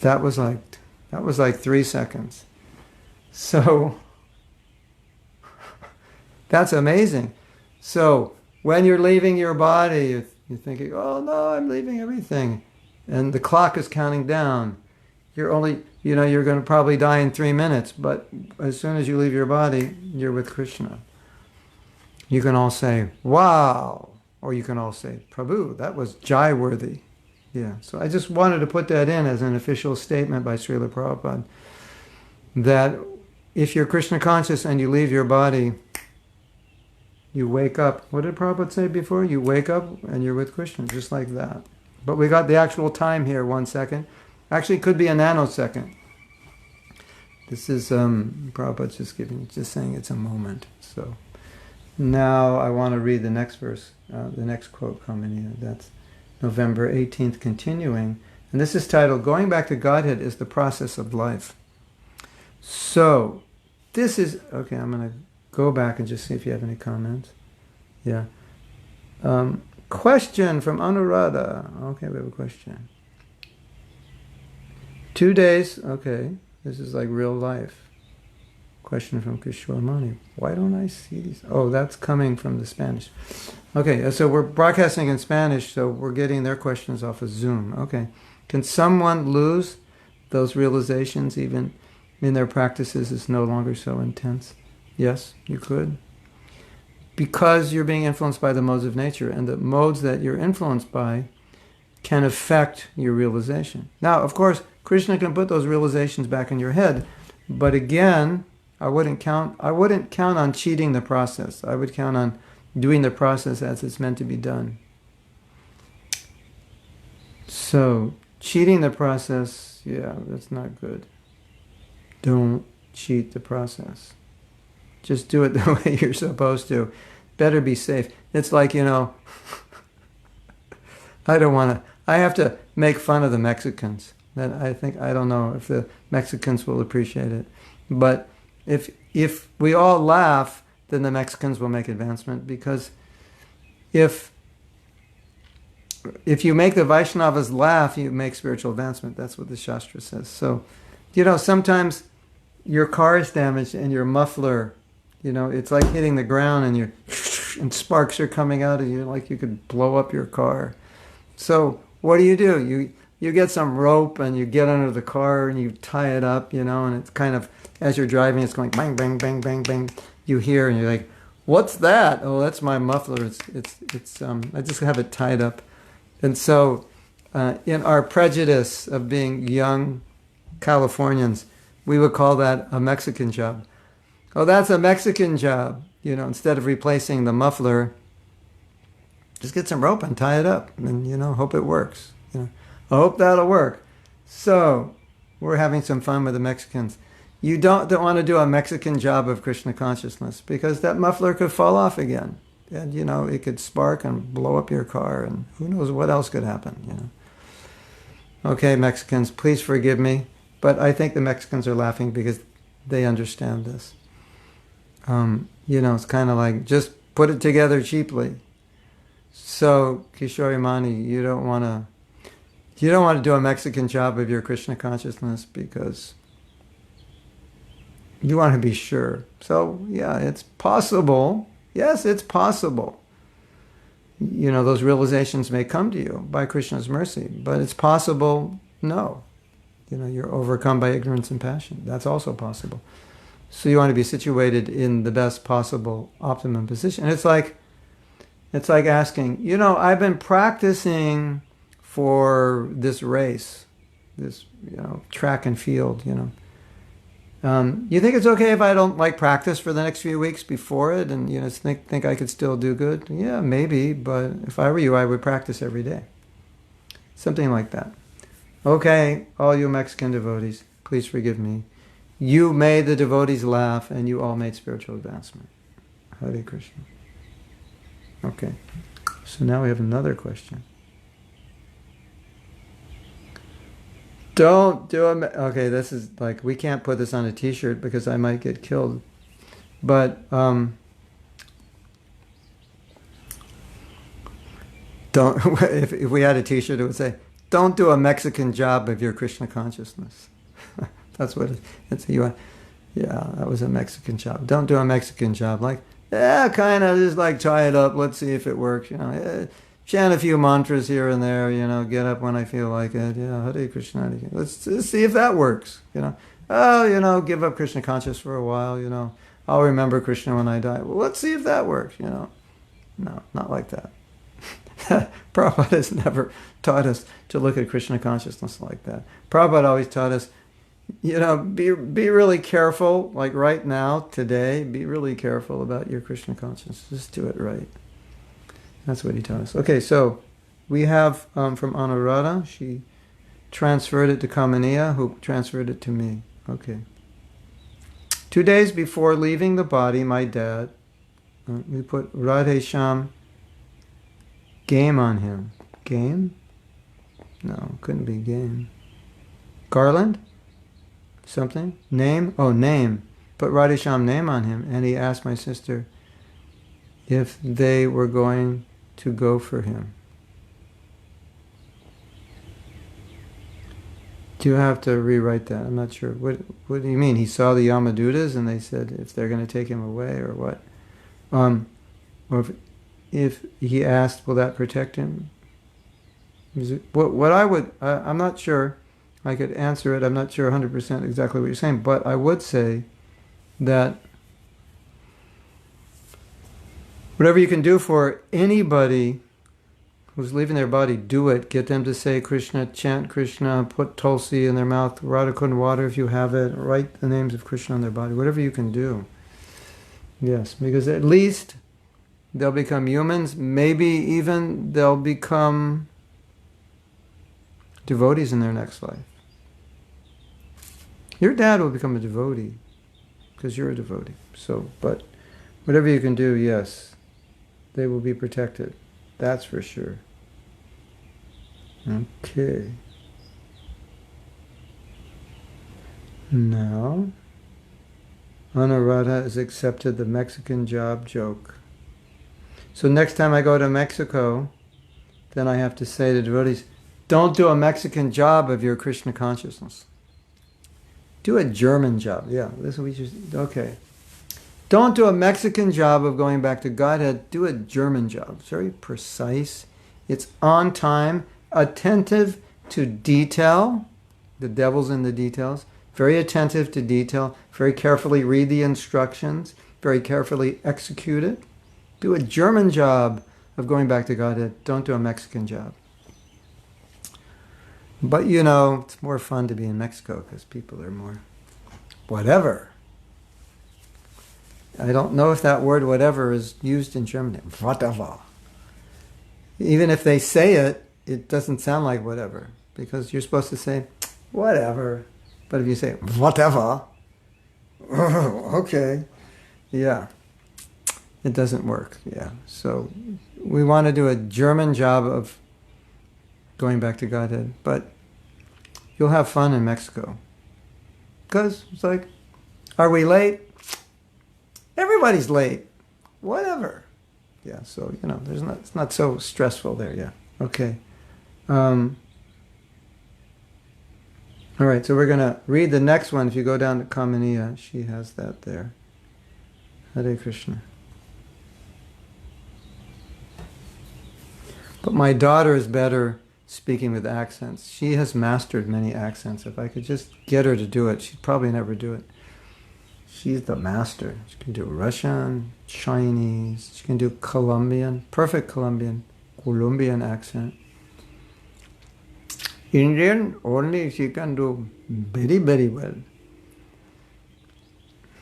That was like 3 seconds. So that's amazing. So when you're leaving your body, you're thinking, oh no, I'm leaving everything. And the clock is counting down. You're going to probably die in 3 minutes, but as soon as you leave your body, you're with Krishna. You can all say, wow, or you can all say, Prabhu, that was jai-worthy. Yeah, so I just wanted to put that in as an official statement by Srila Prabhupada, that if you're Krishna conscious and you leave your body, you wake up. What did Prabhupada say before? You wake up and you're with Krishna, just like that. But we got the actual time here, 1 second. Actually, it could be a nanosecond. This is Prabhupada's just saying it's a moment. So now I want to read the next verse, the next quote coming in. That's November 18th, continuing. And this is titled, Going Back to Godhead is the Process of Life. So this is, okay, I'm going to go back and just see if you have any comments. Yeah. Question from Anuradha. Okay, we have a question. 2 days, okay, this is like real life. Question from Kishore Mani. Why don't I see these? Oh, that's coming from the Spanish. Okay, so we're broadcasting in Spanish, so we're getting their questions off of Zoom. Okay. Can someone lose those realizations even in their practices is no longer so intense? Yes, you could. Because you're being influenced by the modes of nature, and the modes that you're influenced by can affect your realization. Now, of course, Krishna can put those realizations back in your head, but again, I wouldn't count on cheating the process. I would count on doing the process as it's meant to be done. So, cheating the process, yeah, that's not good. Don't cheat the process. Just do it the way you're supposed to. Better be safe. It's like, I have to make fun of the Mexicans. I don't know if the Mexicans will appreciate it. But if we all laugh, then the Mexicans will make advancement, because if you make the Vaishnavas laugh, you make spiritual advancement. That's what the Shastra says. So, sometimes your car is damaged and your muffler, it's like hitting the ground and sparks are coming out of you, like you could blow up your car. So what do? You get some rope and you get under the car and you tie it up, and it's kind of, as you're driving, it's going bang, bang, bang, bang, bang. You hear and you're like, what's that? Oh, that's my muffler. It's I just have it tied up. And so in our prejudice of being young Californians, we would call that a Mexican job. Oh, that's a Mexican job. Instead of replacing the muffler, just get some rope and tie it up and, hope it works. I hope that'll work. So we're having some fun with the Mexicans. You don't want to do a Mexican job of Krishna consciousness, because that muffler could fall off again. and it could spark and blow up your car, and who knows what else could happen. Okay, Mexicans, please forgive me, but I think the Mexicans are laughing because they understand this. It's kind of like, just put it together cheaply. So, Kishore Mani, you don't want to do a Mexican job of your Krishna consciousness because you want to be sure. So, yeah, it's possible. Yes, it's possible. Those realizations may come to you by Krishna's mercy, but it's possible, no. You're overcome by ignorance and passion. That's also possible. So you want to be situated in the best possible optimum position. And it's like asking, I've been practicing for this race, this, track and field, you think it's okay if I don't practice for the next few weeks before it and think I could still do good? Yeah, maybe, but if I were you, I would practice every day. Something like that. Okay, all you Mexican devotees, please forgive me. You made the devotees laugh and you all made spiritual advancement. Hare Krishna. Okay, so now we have another question. Don't do it. Okay, this is we can't put this on a t-shirt because I might get killed. But don't. If we had a t-shirt, it would say, "Don't do a Mexican job of your Krishna consciousness." That's what it's. Yeah, that was a Mexican job. Don't do a Mexican job. Kind of just try it up. Let's see if it works. Chant a few mantras here and there, get up when I feel like it. Hare Krishna. Let's see if that works. Give up Krishna consciousness for a while, I'll remember Krishna when I die. Well, let's see if that works, No, not like that. Prabhupada has never taught us to look at Krishna consciousness like that. Prabhupada always taught us, be really careful, right now, today, be really careful about your Krishna consciousness. Just do it right. That's what he taught us. Okay, so we have from Anuradha, she transferred it to Kamaniya, who transferred it to me. Okay. 2 days before leaving the body, my dad, we put Radhe Shyam game on him. Game? No, couldn't be game. Garland? Something? Name? Oh, name. Put Radhe Shyam name on him, and he asked my sister if they were going to go for him. Do you have to rewrite that? I'm not sure. What do you mean? He saw the Yamadutas and they said if they're going to take him away or what? Or if he asked, will that protect him? What I would, I'm not sure. I could answer it. I'm not sure 100% exactly what you're saying, but I would say that whatever you can do for anybody who's leaving their body, do it. Get them to say Krishna, chant Krishna, put tulsi in their mouth, Radhakund water if you have it, write the names of Krishna on their body, whatever you can do. Yes, because at least they'll become humans, maybe even they'll become devotees in their next life. Your dad will become a devotee because you're a devotee. So, but whatever you can do, yes, they will be protected. That's for sure. Okay. Now, Anuradha has accepted the Mexican job joke. So next time I go to Mexico, then I have to say to devotees, don't do a Mexican job of your Krishna consciousness. Do a German job. Yeah, this will be just, okay. Don't do a Mexican job of going back to Godhead. Do a German job. It's very precise. It's on time, attentive to detail. The devil's in the details. Very attentive to detail. Very carefully read the instructions. Very carefully execute it. Do a German job of going back to Godhead. Don't do a Mexican job. But you know, it's more fun to be in Mexico because people are more whatever. I don't know if that word whatever is used in German. Whatever. Even if they say it, it doesn't sound like whatever because you're supposed to say whatever. But if you say whatever, okay, yeah. It doesn't work, yeah. So we want to do a German job of going back to Godhead, but you'll have fun in Mexico. Because it's like, are we late? Everybody's late. Whatever. Yeah, so, it's not so stressful there, yeah. Okay. All right, so we're going to read the next one. If you go down to Kamaniya, she has that there. Hare Krishna. But my daughter is better speaking with accents. She has mastered many accents. If I could just get her to do it, she'd probably never do it. She's the master. She can do Russian, Chinese, she can do Colombian, perfect Colombian accent. Indian, only she can do very, very well.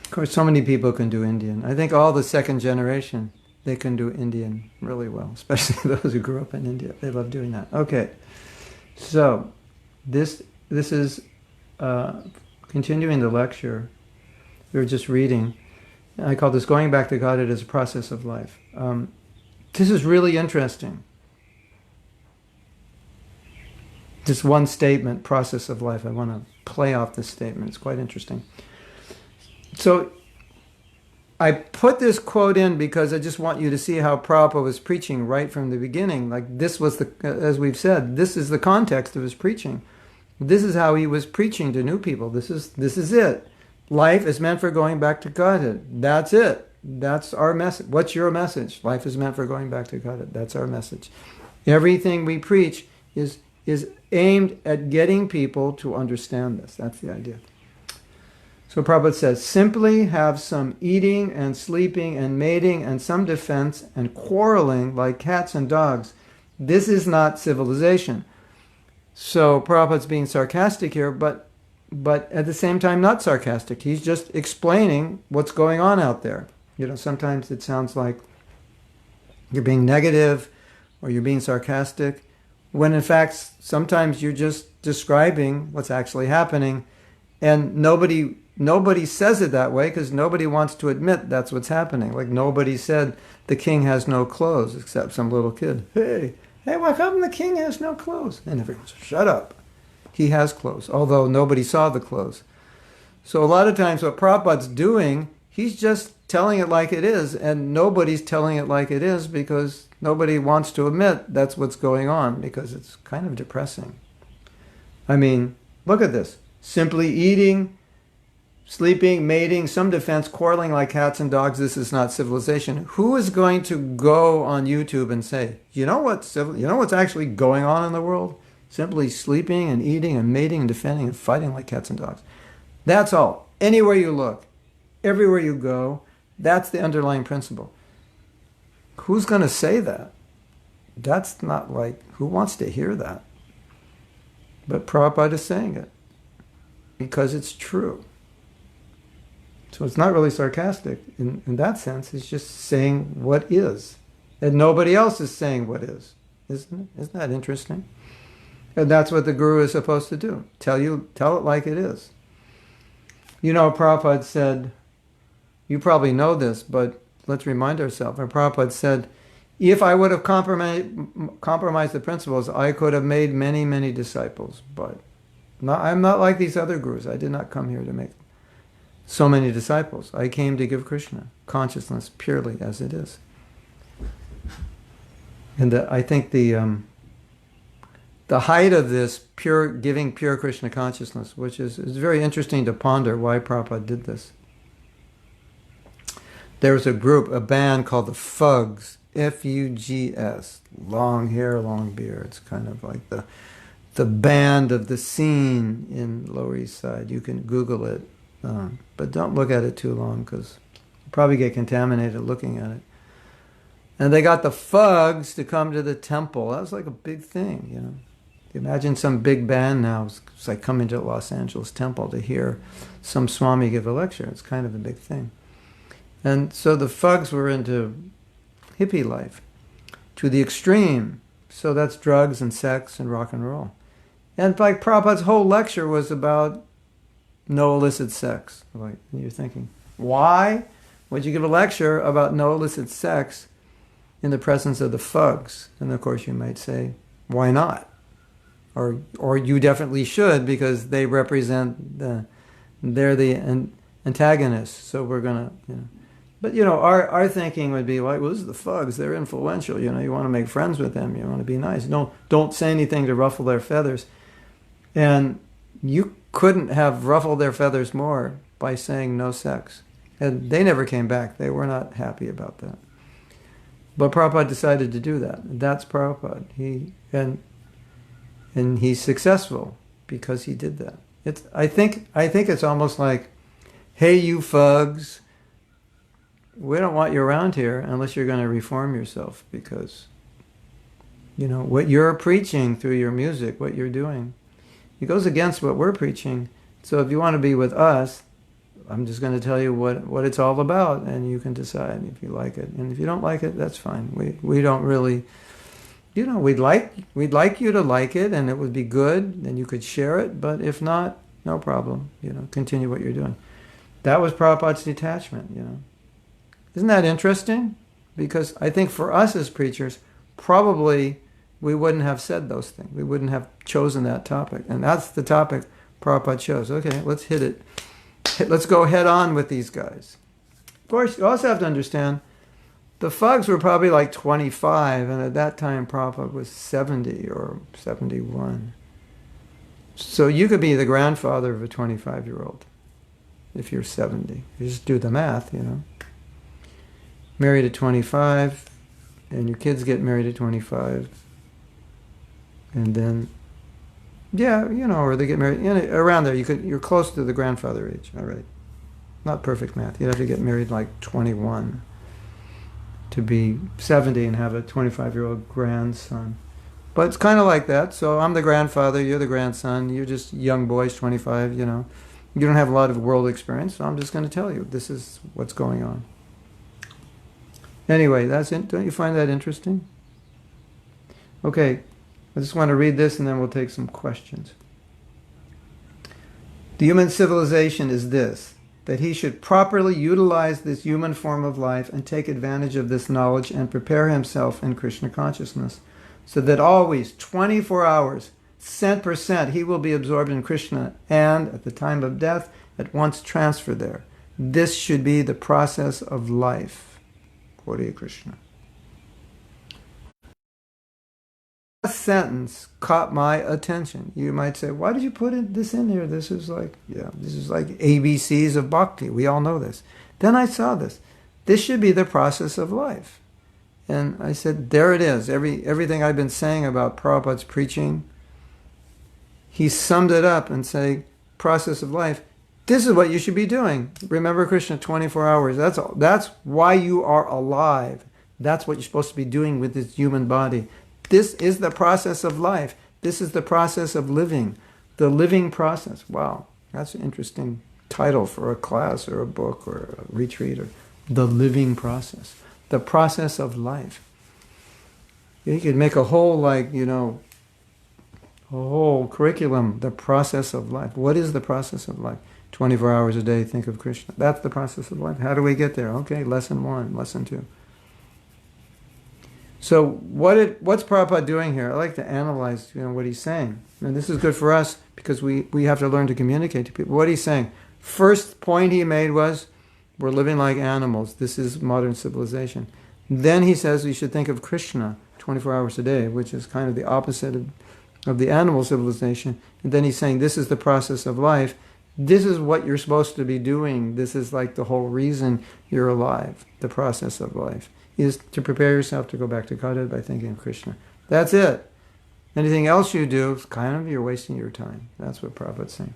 Of course, so many people can do Indian. I think all the second generation, they can do Indian really well, especially those who grew up in India. They love doing that. Okay, so this is continuing the lecture. We were just reading. I call this Going Back to Godhead as a Process of Life. This is really interesting. This one statement, process of life. I want to play off this statement. It's quite interesting. So I put this quote in because I just want you to see how Prabhupada was preaching right from the beginning. Like this was as we've said, this is the context of his preaching. This is how he was preaching to new people. This is it. Life is meant for going back to Godhead. That's it. That's our message. What's your message? Life is meant for going back to Godhead. That's our message. Everything we preach is aimed at getting people to understand this. That's the idea. So Prabhupada says, simply have some eating and sleeping and mating and some defense and quarreling like cats and dogs. This is not civilization. So Prabhupada's being sarcastic here, but at the same time not sarcastic. He's just explaining what's going on out there. Sometimes it sounds like you're being negative or you're being sarcastic, when in fact sometimes you're just describing what's actually happening, and nobody says it that way because nobody wants to admit that's what's happening. Like nobody said the king has no clothes except some little kid. Hey, how come the king has no clothes? And everyone says, shut up. He has clothes, although nobody saw the clothes. So a lot of times what Prabhupada's doing, he's just telling it like it is, and nobody's telling it like it is because nobody wants to admit that's what's going on, because it's kind of depressing. I mean, look at this. Simply eating, sleeping, mating, some defense, quarreling like cats and dogs, this is not civilization. Who is going to go on YouTube and say, you know what's actually going on in the world? Simply sleeping and eating and mating and defending and fighting like cats and dogs. That's all. Anywhere you look, everywhere you go, that's the underlying principle. Who's going to say that? That's not like, who wants to hear that? But Prabhupada is saying it because it's true. So it's not really sarcastic in that sense. It's just saying what is. And nobody else is saying what is. Isn't it? Isn't that interesting? And that's what the guru is supposed to do. Tell it like it is. Prabhupada said, you probably know this, but let's remind ourselves. Prabhupada said, if I would have compromised the principles, I could have made many, many disciples. But I'm not like these other gurus. I did not come here to make so many disciples. I came to give Krishna consciousness purely as it is. And I think the height of this giving pure Krishna consciousness, which is very interesting to ponder why Prabhupada did this. There was a band called the Fugs, F-U-G-S, long hair, long beard. It's kind of like the band of the scene in Lower East Side. You can Google it, but don't look at it too long because you'll probably get contaminated looking at it. And they got the Fugs to come to the temple. That was like a big thing, Imagine some big band now. It's like coming to Los Angeles temple to hear some Swami give a lecture. It's kind of a big thing. And so the Fugs were into hippie life to the extreme. So that's drugs and sex and rock and roll. And like Prabhupada's whole lecture was about no illicit sex. Like you're thinking, why? would you give a lecture about no illicit sex in the presence of the thugs? And of course you might say, why not? Or you definitely should, because they represent they're the antagonists. So we're gonna, But our thinking would be like, well, this is the thugs. They're influential. You want to make friends with them. You want to be nice. Don't say anything to ruffle their feathers. And you couldn't have ruffled their feathers more by saying no sex. And they never came back. They were not happy about that. But Prabhupada decided to do that. That's Prabhupada. And he's successful because he did that. I think it's almost like, hey, you thugs, we don't want you around here unless you're going to reform yourself, because what you're preaching through your music, what you're doing, it goes against what we're preaching. So if you want to be with us, I'm just going to tell you what it's all about, and you can decide if you like it. And if you don't like it, that's fine. We don't really, we'd like you to like it, and it would be good, and you could share it. But if not, no problem. Continue what you're doing. That was Prabhupada's detachment. Isn't that interesting? Because I think for us as preachers, probably we wouldn't have said those things. We wouldn't have chosen that topic. And that's the topic Prabhupada chose. Okay, let's hit it. Let's go head on with these guys. Of course, you also have to understand, the thugs were probably like 25, and at that time Prabhupada was 70 or 71. So you could be the grandfather of a 25-year-old if you're 70. You just do the math, Married at 25, and your kids get married at 25. And then, or they get married around there. You're close to the grandfather age. All right, not perfect math. You'd have to get married like 21 to be 70 and have a 25-year-old grandson. But it's kind of like that. So I'm the grandfather, you're the grandson. You're just young boys, 25. You don't have a lot of world experience. So I'm just going to tell you this is what's going on. Anyway, that's it. Don't you find that interesting? Okay. I just want to read this and then we'll take some questions. The human civilization is this, that he should properly utilize this human form of life and take advantage of this knowledge and prepare himself in Krishna consciousness, so that always, 24 hours, 100%, he will be absorbed in Krishna and, at the time of death, at once transfer there. This should be the process of life. Hare Krishna. Sentence caught my attention. You might say, why did you put this in here? This is like ABCs of bhakti. We all know this. Then I saw this. This should be the process of life. And I said, there it is. Everything I've been saying about Prabhupada's preaching, he summed it up and said, process of life. This is what you should be doing. Remember Krishna 24 hours. That's all. That's why you are alive. That's what you're supposed to be doing with this human body. This is the process of life. This is the process of living. The living process. Wow, that's an interesting title for a class or a book or a retreat. Or the living process. The process of life. You could make a whole, a whole curriculum, the process of life. What is the process of life? 24 hours a day, think of Krishna. That's the process of life. How do we get there? Okay, lesson 1, lesson 2. So what's Prabhupada doing here? I like to analyze what he's saying. And this is good for us because we have to learn to communicate to people. What he's saying, first point he made was, we're living like animals. This is modern civilization. Then he says we should think of Krishna 24 hours a day, which is kind of the opposite of the animal civilization. And then he's saying this is the process of life. This is what you're supposed to be doing. This is like the whole reason you're alive, the process of life, is to prepare yourself to go back to Godhead by thinking of Krishna. That's it. Anything else you do, you're wasting your time. That's what Prabhupada's saying.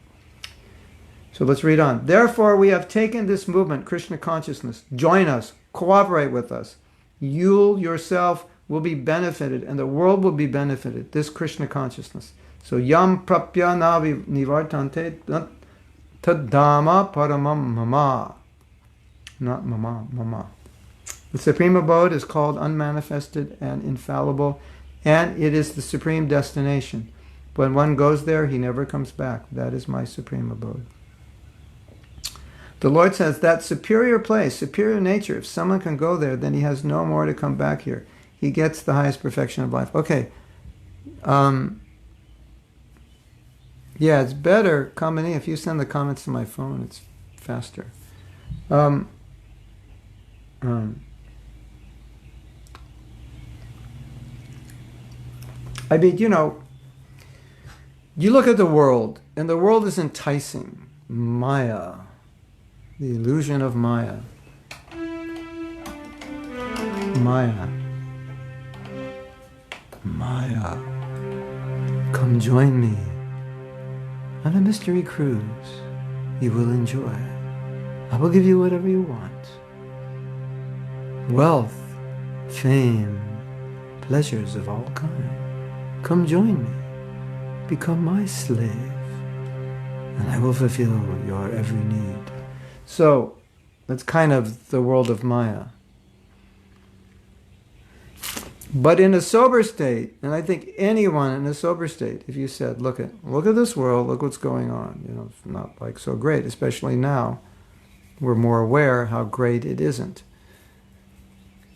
So let's read on. Therefore, we have taken this movement, Krishna Consciousness. Join us. Cooperate with us. You yourself will be benefited, and the world will be benefited. This Krishna Consciousness. So, yam prapya navi nivartante tadama paramam mama. Not mama, mama. The supreme abode is called unmanifested and infallible, and it is the supreme destination. When one goes there, he never comes back. That is my supreme abode. The Lord says that superior place, superior nature, if someone can go there, then he has no more to come back here. He gets the highest perfection of life. Okay. Yeah, it's better, Kamini, if you send the comments to my phone, it's faster. I mean, you look at the world, and the world is enticing. Maya, the illusion of Maya. Maya. Maya. Come join me on a mystery cruise you will enjoy. I will give you whatever you want. Wealth, fame, pleasures of all kinds. Come join me. Become my slave, and I will fulfill your every need. So, that's kind of the world of Maya. But in a sober state, and I think anyone in a sober state, if you said, look at this world, look what's going on, it's not like so great, especially now, we're more aware how great it isn't.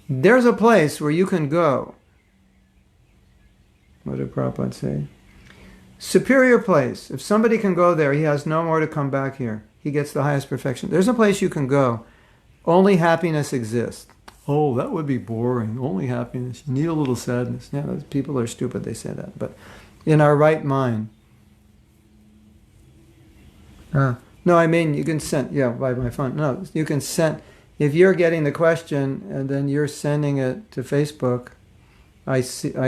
There's a place where you can go. What did Prabhupada say? Superior place. If somebody can go there, he has no more to come back here. He gets the highest perfection. There's a place you can go. Only happiness exists. Oh, that would be boring. Only happiness. You need a little sadness. Yeah, people are stupid, they say that. But in our right mind. No, I mean, you can send, by my phone. No, you can send, if you're getting the question and then you're sending it to Facebook, I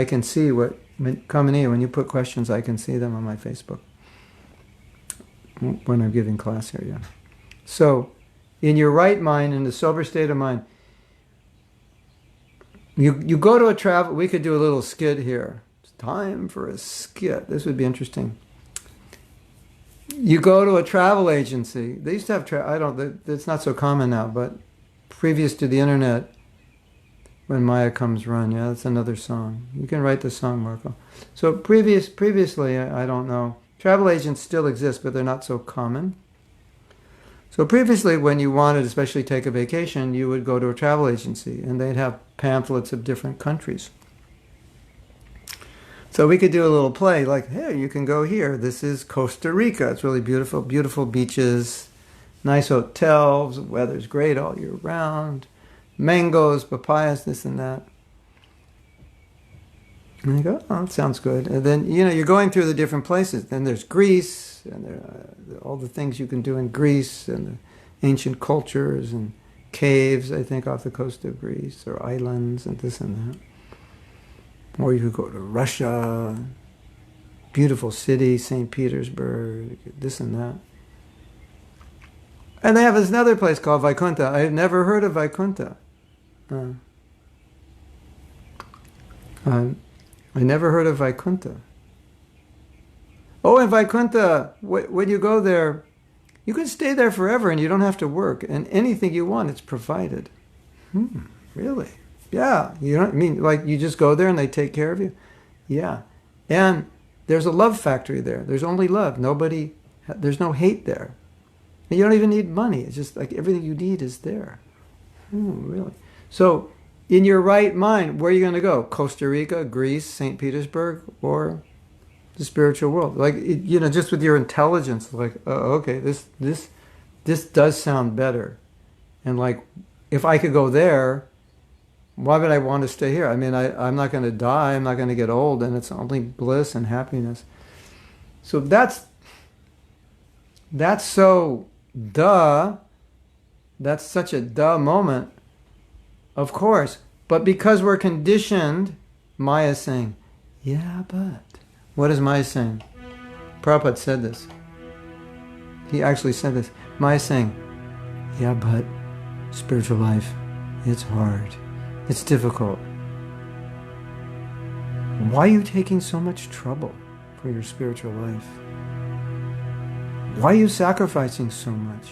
can see what, coming in, when you put questions, I can see them on my Facebook. When I'm giving class here, yeah. So, in your right mind, in the sober state of mind, you go to a travel, we could do a little skit here. It's time for a skit. This would be interesting. You go to a travel agency. They used to have, it's not so common now, but previous to the internet, when Maya Comes Run, yeah, that's another song. You can write the song, Marco. So previously, I don't know. Travel agents still exist, but they're not so common. So previously, when you wanted to especially take a vacation, you would go to a travel agency, and they'd have pamphlets of different countries. So we could do a little play, like, hey, you can go here. This is Costa Rica. It's really beautiful, beautiful beaches, nice hotels, weather's great all year round. Mangoes, papayas, this and that. And you go, oh, that sounds good. And then, you're going through the different places. Then there's Greece, and there are all the things you can do in Greece, and the ancient cultures, and caves, I think, off the coast of Greece, or islands, and this and that. Or you could go to Russia, beautiful city, St. Petersburg, this and that. And they have another place called Vaikuntha. I had never heard of Vaikuntha. I never heard of Vaikuntha. Oh, and Vaikuntha, when you go there, you can stay there forever and you don't have to work. And anything you want, it's provided. Really? Yeah. You don't mean like you just go there and they take care of you? Yeah. And there's a love factory there. There's only love. There's no hate there. And you don't even need money. It's just like everything you need is there. Really? So, in your right mind, where are you going to go? Costa Rica, Greece, St. Petersburg, or the spiritual world? Like, just with your intelligence, like, okay, this does sound better. And like, if I could go there, why would I want to stay here? I mean, I'm not going to die. I'm not going to get old, and it's only bliss and happiness. So that's so duh. That's such a duh moment. Of course. But because we're conditioned, Maya's saying, yeah, but. What is Maya saying? Prabhupada said this. He actually said this. Maya's saying, yeah, but spiritual life, it's hard. It's difficult. Why are you taking so much trouble for your spiritual life? Why are you sacrificing so much?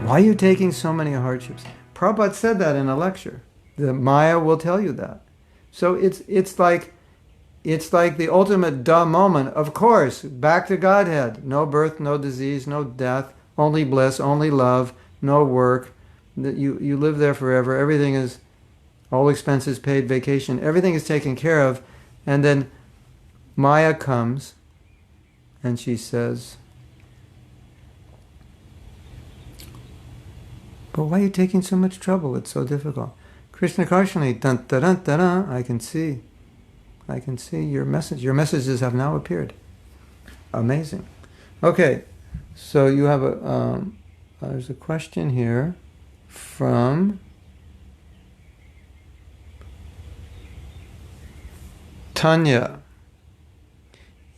Why are you taking so many hardships? Prabhupada said that in a lecture. The Maya will tell you that. So it's like it's like the ultimate duh moment. Of course, back to Godhead. No birth, no disease, no death, only bliss, only love, no work. You live there forever. Everything is, all expenses paid, vacation. Everything is taken care of. And then Maya comes and she says, but why are you taking so much trouble? It's so difficult. Krishna Consciousness, dun, dun, dun, dun, dun, I can see your message. Your messages have now appeared. Amazing. Okay, so you have there's a question here from Tanya.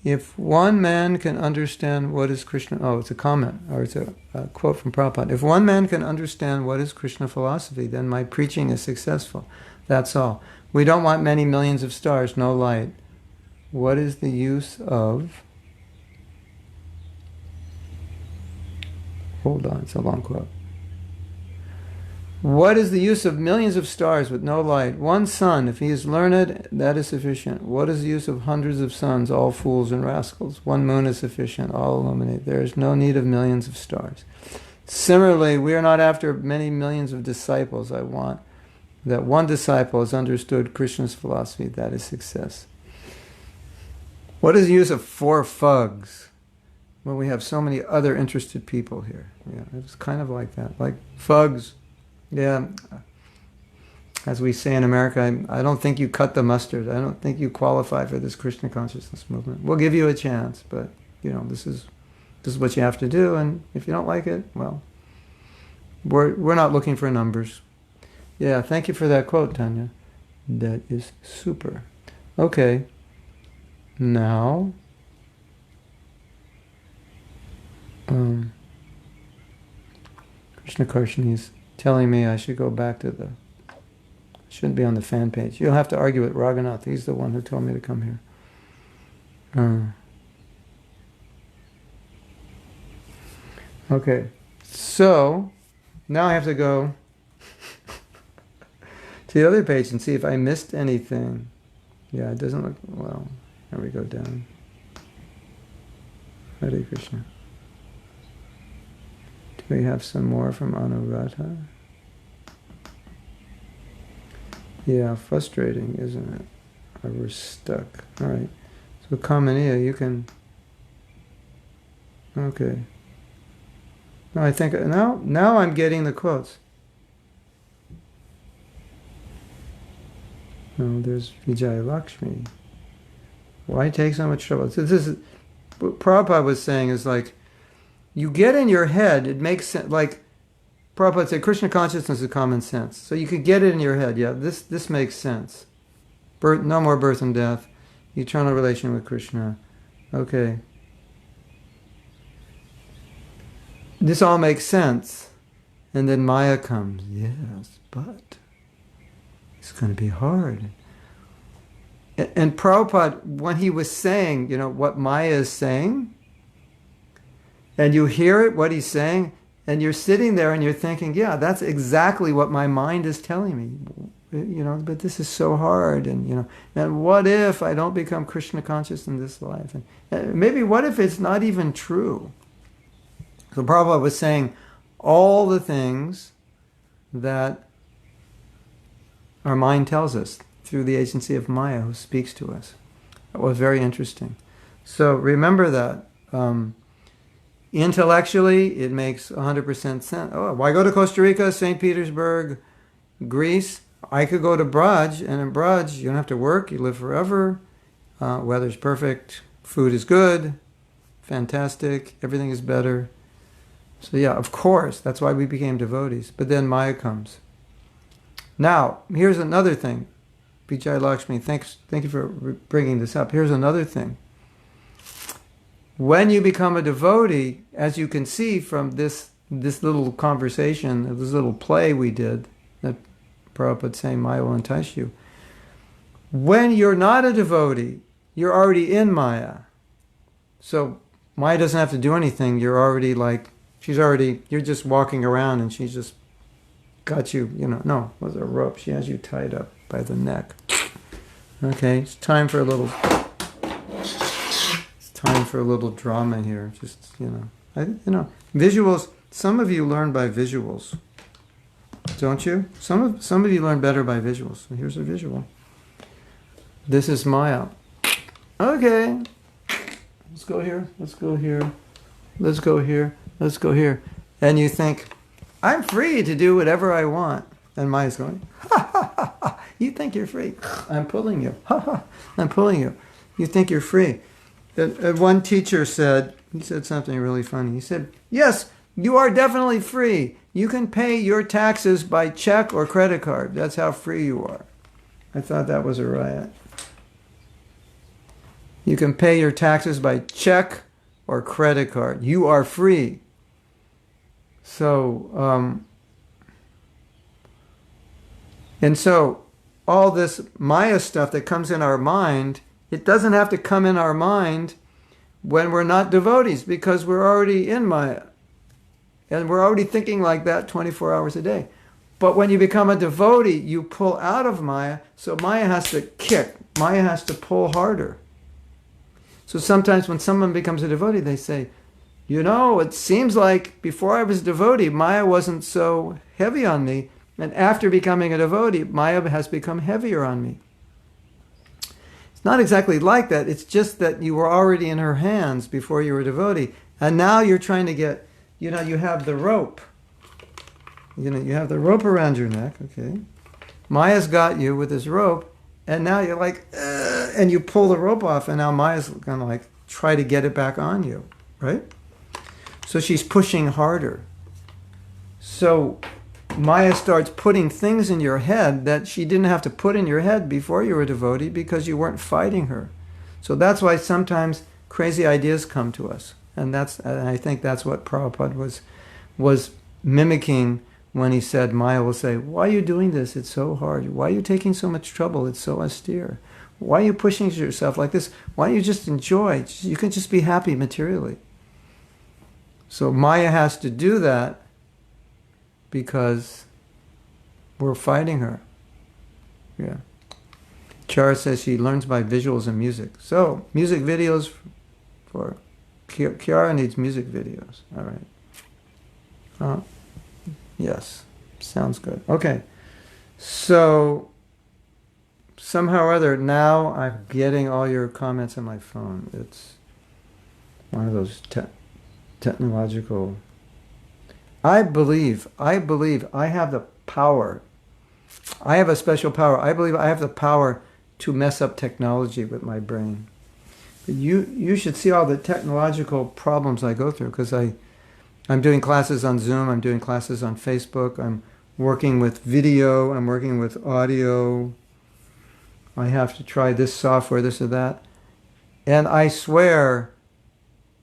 If one man can understand what is Krishna... Oh, it's a comment, or it's a quote from Prabhupada. If one man can understand what is Krishna philosophy, then my preaching is successful. That's all. We don't want many millions of stars, no light. What is the use of... Hold on, it's a long quote. What is the use of millions of stars with no light? One sun, if he is learned, that is sufficient. What is the use of hundreds of suns, all fools and rascals? One moon is sufficient, all illuminate. There is no need of millions of stars. Similarly, we are not after many millions of disciples. I want that one disciple has understood Krishna's philosophy. That is success. What is the use of 4 fugs when we have so many other interested people here? Yeah, it's kind of like that. Like fugs. Yeah, as we say in America, I don't think you cut the mustard. I don't think you qualify for this Krishna consciousness movement. We'll give you a chance, but this is what you have to do. And if you don't like it, well, we're not looking for numbers. Yeah, thank you for that quote, Tanya. That is super. Okay, now Krishna Consciousness is telling me I should go back to shouldn't be on the fan page. You'll have to argue with Raghunath. He's the one who told me to come here. Okay, so now I have to go to the other page and see if I missed anything. Yeah, it doesn't look, well, here we go down. Hare Krishna. Do we have some more from Anuradha? Yeah, frustrating, isn't it? Or we're stuck. All right. So Kamaniya, you can... Okay. No, I think... Now I'm getting the quotes. No, there's Vijaya Lakshmi. Why take so much trouble? So this is... What Prabhupada was saying is like, you get in your head, it makes sense, like Prabhupada said, Krishna consciousness is common sense. So you could get it in your head, yeah, this makes sense. No more birth and death, eternal relation with Krishna. Okay. This all makes sense. And then Maya comes, yes, but it's going to be hard. And Prabhupada, when he was saying, what Maya is saying, and you hear it, what he's saying, and you're sitting there and you're thinking, yeah, that's exactly what my mind is telling me. But this is so hard, and what if I don't become Krishna conscious in this life? And maybe what if it's not even true? So Prabhupada was saying all the things that our mind tells us through the agency of Maya, who speaks to us. That was very interesting. So remember that. Intellectually, it makes 100% sense. Oh, why go to Costa Rica, St. Petersburg, Greece? I could go to Braj, and in Braj, you don't have to work, you live forever, weather's perfect, food is good, fantastic, everything is better. So yeah, of course, that's why we became devotees. But then Maya comes. Now, here's another thing. Vijay Lakshmi, thank you for bringing this up. Here's another thing. When you become a devotee, as you can see from this little conversation, this little play we did, that Prabhupada saying Maya will entice you. When you're not a devotee, you're already in Maya. So Maya doesn't have to do anything. You're already you're just walking around and she's just got you, no, with a rope. She has you tied up by the neck. Okay, it's time for a little drama here. Just, visuals. Some of you learn by visuals, don't you? Some of you learn better by visuals. So here's a visual. This is Maya. Okay. Let's go here. Let's go here. Let's go here. Let's go here. And you think, I'm free to do whatever I want. And Maya's going, ha ha ha ha. You think you're free. I'm pulling you. Ha ha. I'm pulling you. You think you're free. One teacher said, he said something really funny. He said, yes, you are definitely free. You can pay your taxes by check or credit card. That's how free you are. I thought that was a riot. You can pay your taxes by check or credit card. You are free. So, and so all this Maya stuff that comes in our mind, it doesn't have to come in our mind when we're not devotees, because we're already in Maya. And we're already thinking like that 24 hours a day. But when you become a devotee, you pull out of Maya, so Maya has to kick. Maya has to pull harder. So sometimes when someone becomes a devotee, they say, it seems like before I was a devotee, Maya wasn't so heavy on me. And after becoming a devotee, Maya has become heavier on me. It's not exactly like that. It's just that you were already in her hands before you were a devotee. And now you're trying to get, you have the rope. You have the rope around your neck, okay? Maya's got you with this rope. And now you're like, and you pull the rope off, and now Maya's going to try to get it back on you, right? So she's pushing harder. So Maya starts putting things in your head that she didn't have to put in your head before you were a devotee, because you weren't fighting her. So that's why sometimes crazy ideas come to us. And I think that's what Prabhupada was mimicking when he said, Maya will say, why are you doing this? It's so hard. Why are you taking so much trouble? It's so austere. Why are you pushing yourself like this? Why don't you just enjoy? You can just be happy materially. So Maya has to do that because we're fighting her. Yeah. Chara says she learns by visuals and music. So, music videos for... Kiara needs music videos. All right. Yes. Sounds good. Okay. So, somehow or other, now I'm getting all your comments on my phone. It's one of those technological... I believe I have the power. I have a special power. I believe I have the power to mess up technology with my brain. But you should see all the technological problems I go through, because I'm doing classes on Zoom, I'm doing classes on Facebook, I'm working with video, I'm working with audio. I have to try this software, this or that. And I swear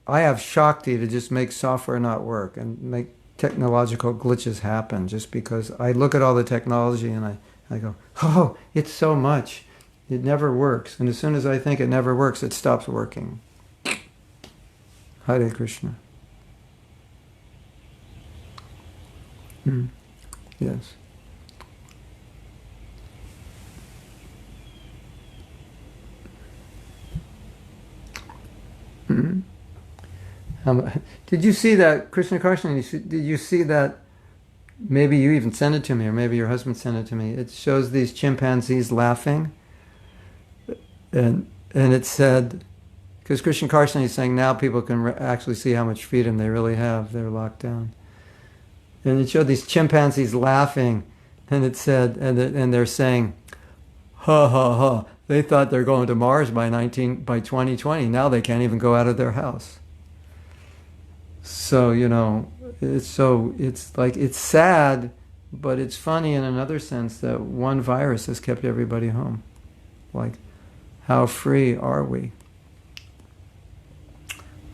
I have Shakti to just make software not work and make technological glitches happen, just because I look at all the technology and I go, oh, it's so much. It never works. And as soon as I think it never works, it stops working. Hare Krishna. Yes. Did you see that, Krishna Consciousness, did you see that, maybe you even sent it to me, or maybe your husband sent it to me, it shows these chimpanzees laughing, and it said, because Krishna Consciousness is saying now people can actually see how much freedom they really have, they're locked down. And it showed these chimpanzees laughing, and it said, and they're saying, ha ha ha, they thought they're going to Mars by 2020, now they can't even go out of their house. So, it's sad, but it's funny in another sense that one virus has kept everybody home. Like, how free are we?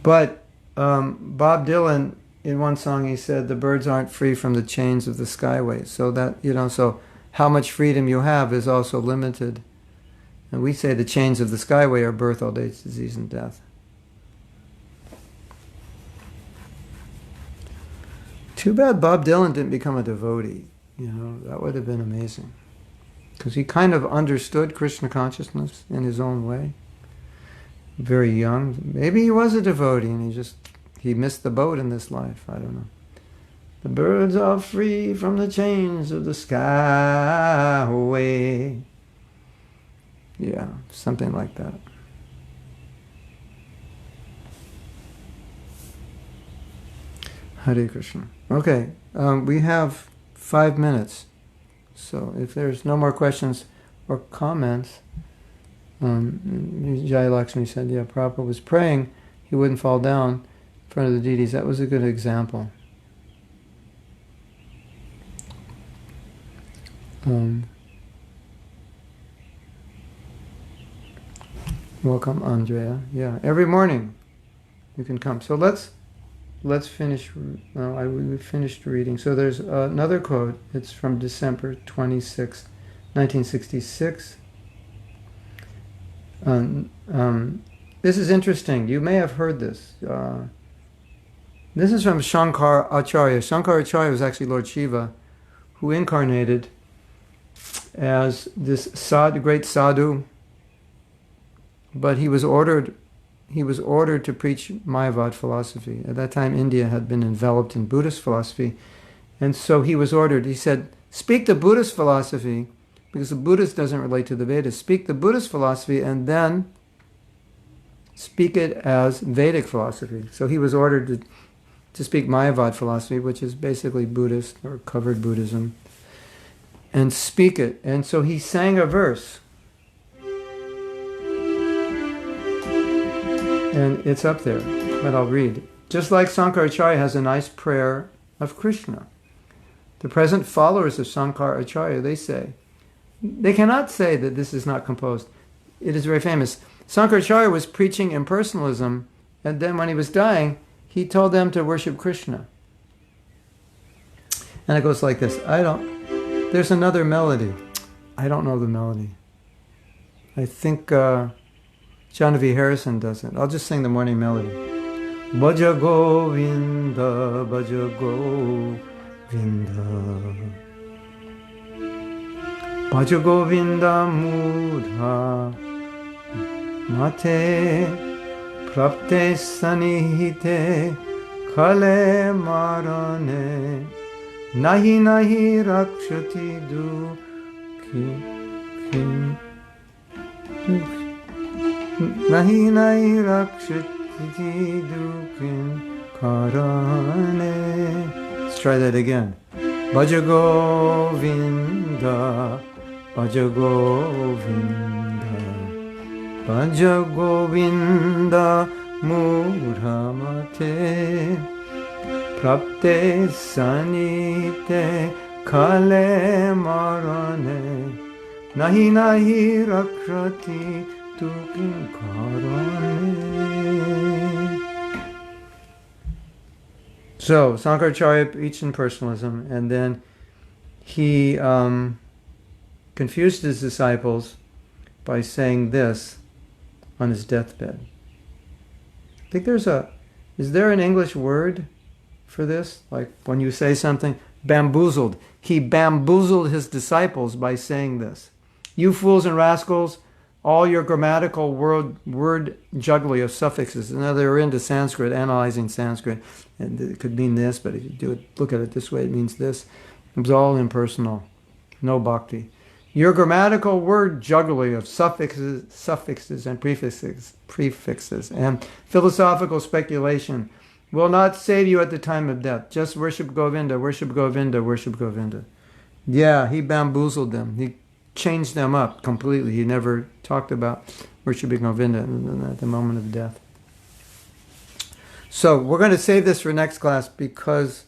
But Bob Dylan, in one song, he said, the birds aren't free from the chains of the skyways. So that, so how much freedom you have is also limited. And we say the chains of the skyway are birth, old age, disease, and death. Too bad Bob Dylan didn't become a devotee. That would have been amazing. because he kind of understood Krishna consciousness in his own way. Very young. Maybe he was a devotee and he missed the boat in this life. I don't know. The birds are free from the chains of the skyway. Yeah, something like that. Hare Krishna. Okay, we have 5 minutes. So if there's no more questions or comments, Jai Lakshmi said, yeah, Prabhupada was praying, he wouldn't fall down in front of the deities. That was a good example. Welcome, Andrea. Yeah, every morning you can come. So let's finish. We finished reading. So there's another quote. It's from December 26, 1966. This is interesting. You may have heard this. This is from Shankar Acharya. Shankar Acharya was actually Lord Shiva, who incarnated as this great sadhu, but he was ordered to preach Mayavad philosophy. At that time, India had been enveloped in Buddhist philosophy, and so he was ordered. He said, speak the Buddhist philosophy, because the Buddhist doesn't relate to the Vedas. Speak the Buddhist philosophy, and then speak it as Vedic philosophy. So he was ordered to speak Mayavad philosophy, which is basically Buddhist or covered Buddhism, and speak it. And so he sang a verse. And it's up there, but I'll read. Just like Sankaracharya has a nice prayer of Krishna. The present followers of Sankaracharya, they cannot say that this is not composed. It is very famous. Sankaracharya was preaching impersonalism, and then when he was dying, he told them to worship Krishna. And it goes like this. There's another melody. I don't know the melody. I think Janavi Harrison does it. I'll just sing the morning melody. Bhaja Govinda, Bhaja Govinda. Bhaja Govinda Mudha Mate Prapte Sanihite Khale Marane Nahi Nahi Rakshati Dukhi Nahi Nahi Rakshati Dukhin Karane. Let's try that again. Bhaja Govinda, Bhaja Govinda, Bhaja Govinda Murhamate Prapte Sanite Khale Marane Nahi Nahi Rakshati Tukin Karane. So, Sankaracharya preached in personalism, and then he confused his disciples by saying this on his deathbed. I think is there an English word for this? Like when you say something, bamboozled. He bamboozled his disciples by saying this. You fools and rascals, all your grammatical word jugglery of suffixes. Now they're into Sanskrit, analyzing Sanskrit, and it could mean this, but if you look at it this way, it means this. It was all impersonal, no bhakti. Your grammatical word jugglery of suffixes and prefixes, and philosophical speculation will not save you at the time of death. Just worship Govinda, worship Govinda, worship Govinda. Yeah, he bamboozled them. He changed them up completely. He never talked about worshiping Govinda at the moment of death. So we're going to save this for next class because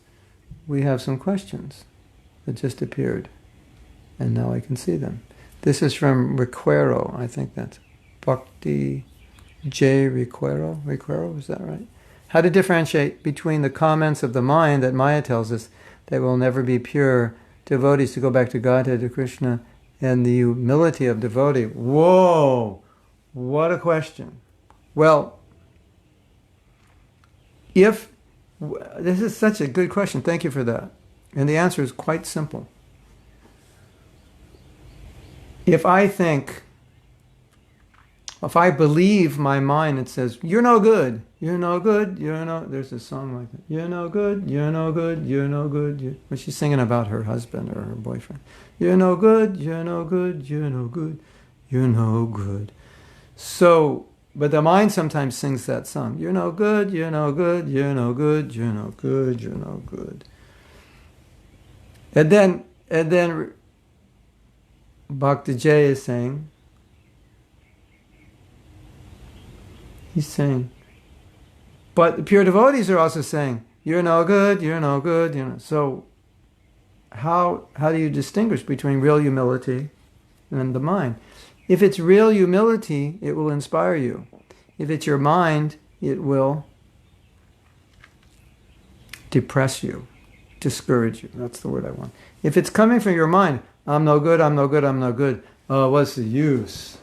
we have some questions that just appeared. And now I can see them. This is from Requero. I think that's Bhakti J. Requero. Requero, is that right? How to differentiate between the comments of the mind that Maya tells us that will never be pure devotees to go back to Godhead, to Krishna, and the humility of devotee. Whoa! What a question. Well, this is such a good question. Thank you for that. And the answer is quite simple. if I believe my mind, it says, you're no good, you're no good, there's a song like that. You're no good, you're no good, you're no good. When she's singing about her husband or her boyfriend. You're no good, you're no good, you're no good, you're no good. So, but the mind sometimes sings that song. You're no good, you're no good, you're no good, you're no good, you're no good. And then Bhakti Jay is saying, he's saying, but the pure devotees are also saying, you're no good, you're no good, So how do you distinguish between real humility and the mind? If it's real humility, it will inspire you. If it's your mind, it will depress you, discourage you. That's the word I want. If it's coming from your mind, I'm no good, I'm no good, I'm no good. Oh, what's the use?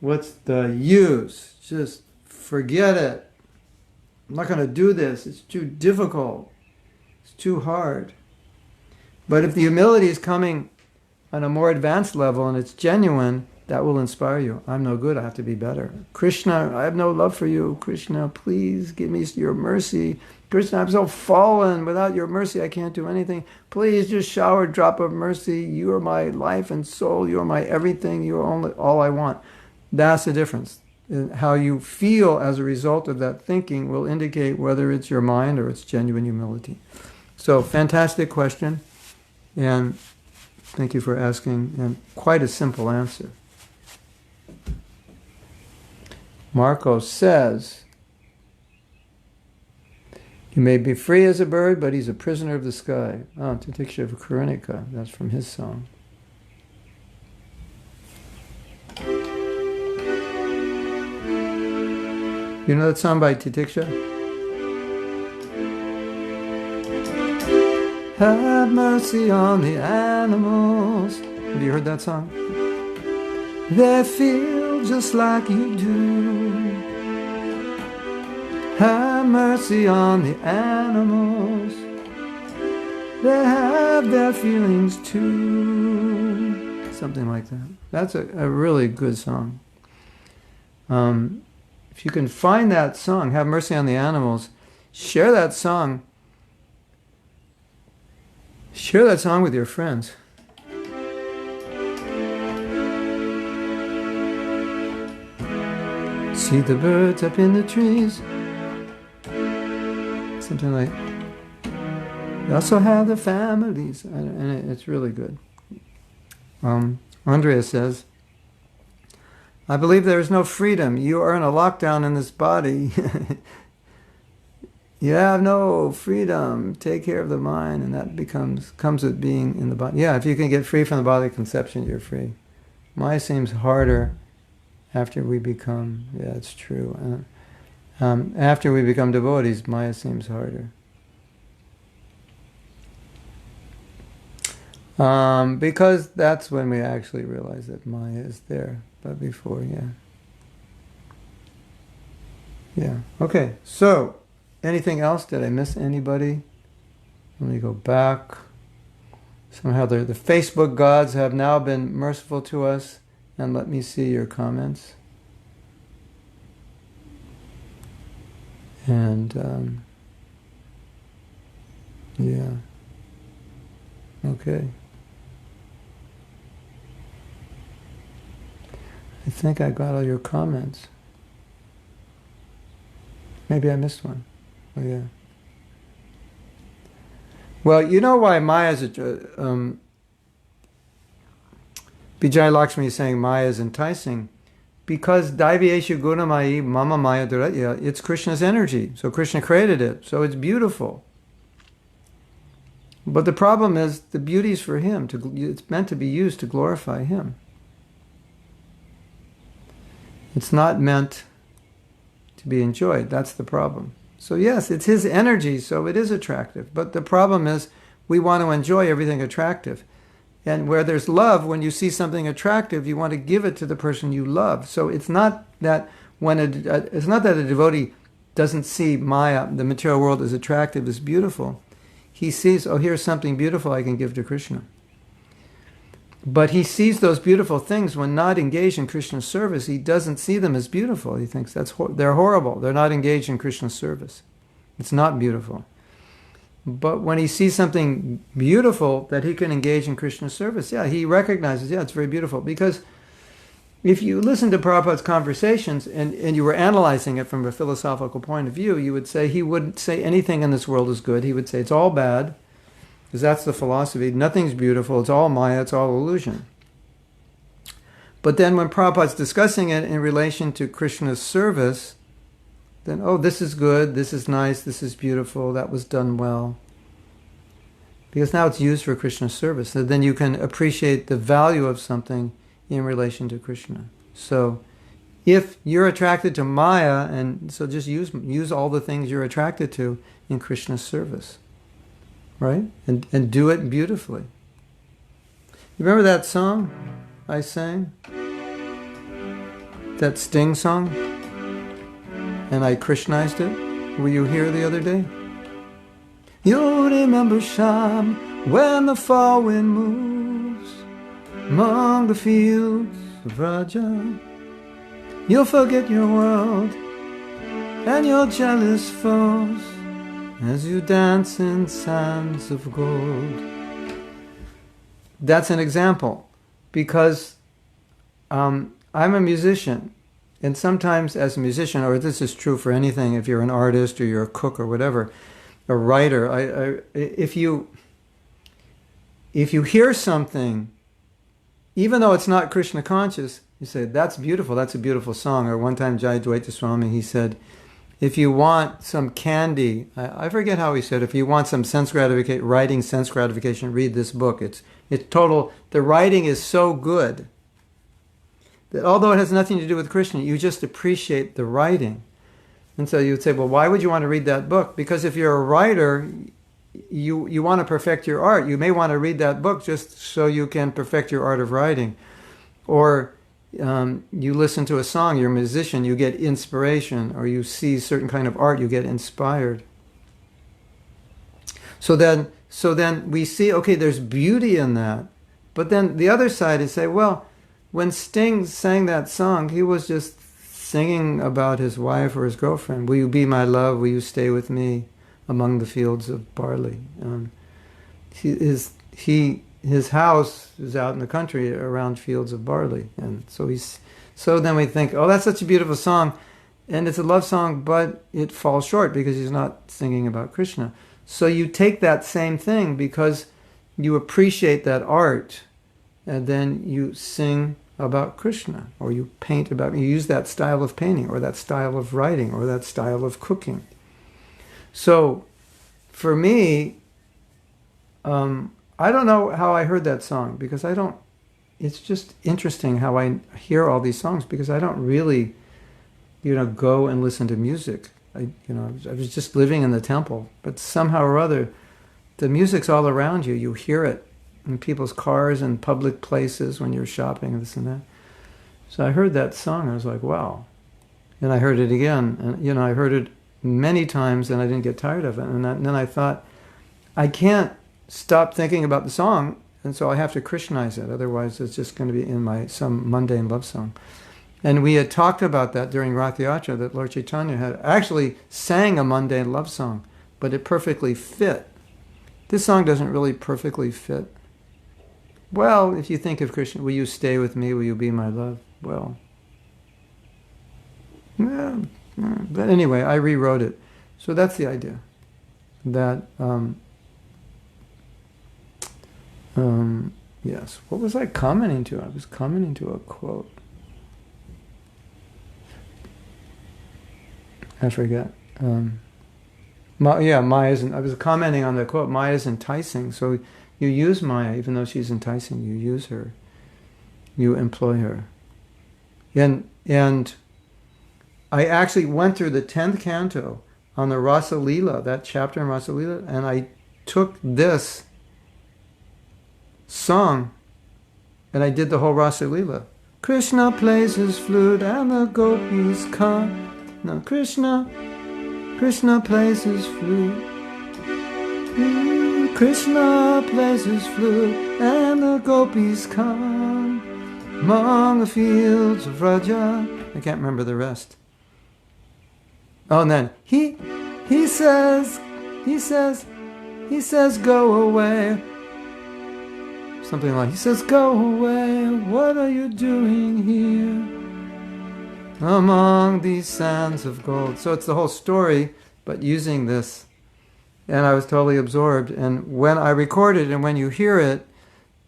What's the use? Just forget it. I'm not going to do this. It's too difficult. It's too hard. But if the humility is coming on a more advanced level and it's genuine, that will inspire you. I'm no good. I have to be better. Krishna, I have no love for you. Krishna, please give me your mercy. Krishna, I'm so fallen. Without your mercy, I can't do anything. Please just shower a drop of mercy. You are my life and soul. You are my everything. You are all I want. That's the difference. How you feel as a result of that thinking will indicate whether it's your mind or it's genuine humility. So, fantastic question. And thank you for asking. And quite a simple answer. Marcos says, you may be free as a bird, but he's a prisoner of the sky. Oh, Titiksha Karunika. That's from his song. You know that song by Titiksha? Have mercy on the animals. Have you heard that song? They feel just like you do. Have mercy on the animals. They have their feelings too. Something like that. That's a really good song. If you can find that song, Have Mercy on the Animals, share that song. Share that song with your friends. See the birds up in the trees. Something like. They also have their families, and it's really good. Andrea says, I believe there is no freedom. You are in a lockdown in this body. You have no freedom. Take care of the mind, and that comes with being in the body. Yeah, if you can get free from the bodily conception, you're free. Maya seems harder after we become, yeah, it's true. After we become devotees, Maya seems harder. Because that's when we actually realize that Maya is there. But before, yeah. Yeah, okay. So, anything else? Did I miss anybody? Let me go back. Somehow the Facebook gods have now been merciful to us. And let me see your comments. And, yeah. Okay. I think I got all your comments. Maybe I missed one. Oh, yeah. Well, you know why Maya's... Vijay Lakshmi is saying Maya is enticing. Because Daivyeshu Gunamayi Mama Maya Duratya, it's Krishna's energy. So Krishna created it. So it's beautiful. But the problem is the beauty is for him. It's meant to be used to glorify him. It's not meant to be enjoyed. That's the problem. So yes, it's his energy, so it is attractive. But the problem is we want to enjoy everything attractive. And where there's love, when you see something attractive, you want to give it to the person you love. So it's not that it's not that a devotee doesn't see Maya, the material world, as attractive, as beautiful. He sees, oh, here's something beautiful I can give to Krishna. But he sees those beautiful things when not engaged in Krishna's service. He doesn't see them as beautiful. He thinks they're horrible. They're not engaged in Krishna's service. It's not beautiful. But when he sees something beautiful that he can engage in Krishna's service, yeah, he recognizes, yeah, it's very beautiful. Because if you listen to Prabhupada's conversations and you were analyzing it from a philosophical point of view, you would say he wouldn't say anything in this world is good. He would say it's all bad, because that's the philosophy. Nothing's beautiful. It's all Maya. It's all illusion. But then when Prabhupada's discussing it in relation to Krishna's service, then, oh, this is good, this is nice, this is beautiful, that was done well. Because now it's used for Krishna's service. So then you can appreciate the value of something in relation to Krishna. So if you're attracted to Maya, and so just use all the things you're attracted to in Krishna's service. Right? And do it beautifully. You remember that song I sang? That Sting song? And I Krishnized it? Were you here the other day? You'll remember Sham when the fall wind moves among the fields of Raja. You'll forget your world and your jealous foes as you dance in sands of gold. That's an example, because I'm a musician, and sometimes as a musician, or this is true for anything, if you're an artist or you're a cook or whatever, a writer, if you hear something, even though it's not Krishna conscious, you say, that's beautiful, that's a beautiful song. Or one time Jai Dvaita Swami, he said, if you want some candy, I forget how he said, if you want some sense gratification, writing sense gratification, read this book. It's total, the writing is so good that although it has nothing to do with Krishna, you just appreciate the writing. And so you would say, well, why would you want to read that book? Because if you're a writer, you want to perfect your art. You may want to read that book just so you can perfect your art of writing. Or you listen to a song, you're a musician, you get inspiration, or you see certain kind of art, you get inspired. So then we see, okay, there's beauty in that. But then the other side is say, well, when Sting sang that song, he was just singing about his wife or his girlfriend. Will you be my love? Will you stay with me among the fields of barley? His house is out in the country around fields of barley, and so then we think, oh, that's such a beautiful song, and it's a love song, but it falls short because he's not singing about Krishna. So you take that same thing because you appreciate that art, and then you sing about Krishna, or you paint about, you use that style of painting, or that style of writing, or that style of cooking. So for me, I don't know how I heard that song, because it's just interesting how I hear all these songs, because I don't really, go and listen to music. I was just living in the temple, but somehow or other, the music's all around you. You hear it in people's cars and public places when you're shopping and this and that. So I heard that song, I was like, wow. And I heard it again, and I heard it many times, and I didn't get tired of it. And then I thought, I can't stop thinking about the song, and so I have to Krishnaize it. Otherwise, it's just going to be in some mundane love song. And we had talked about that during Rath Yatra, that Lord Chaitanya had actually sang a mundane love song, but it perfectly fit. This song doesn't really perfectly fit. Well, if you think of Krishna, will you stay with me? Will you be my love? Well, yeah. But anyway, I rewrote it. So that's the idea. That, yes. What was I commenting to? I was commenting to a quote. I forget. Maya's. I was commenting on the quote. Maya's enticing. So you use Maya, even though she's enticing. You use her. You employ her. And I actually went through the 10th canto on the Rasa Lila, that chapter in Rasa Lila, and I took this song and I did the whole Rasa Lila. Krishna plays his flute and the gopis come. No, Krishna plays his flute. Krishna plays his flute and the gopis come among the fields of Raja. I can't remember the rest. Oh, and then he says, go away. Something like, he says, go away, what are you doing here among these sands of gold? So it's the whole story, but using this. And I was totally absorbed. And when I record it and when you hear it,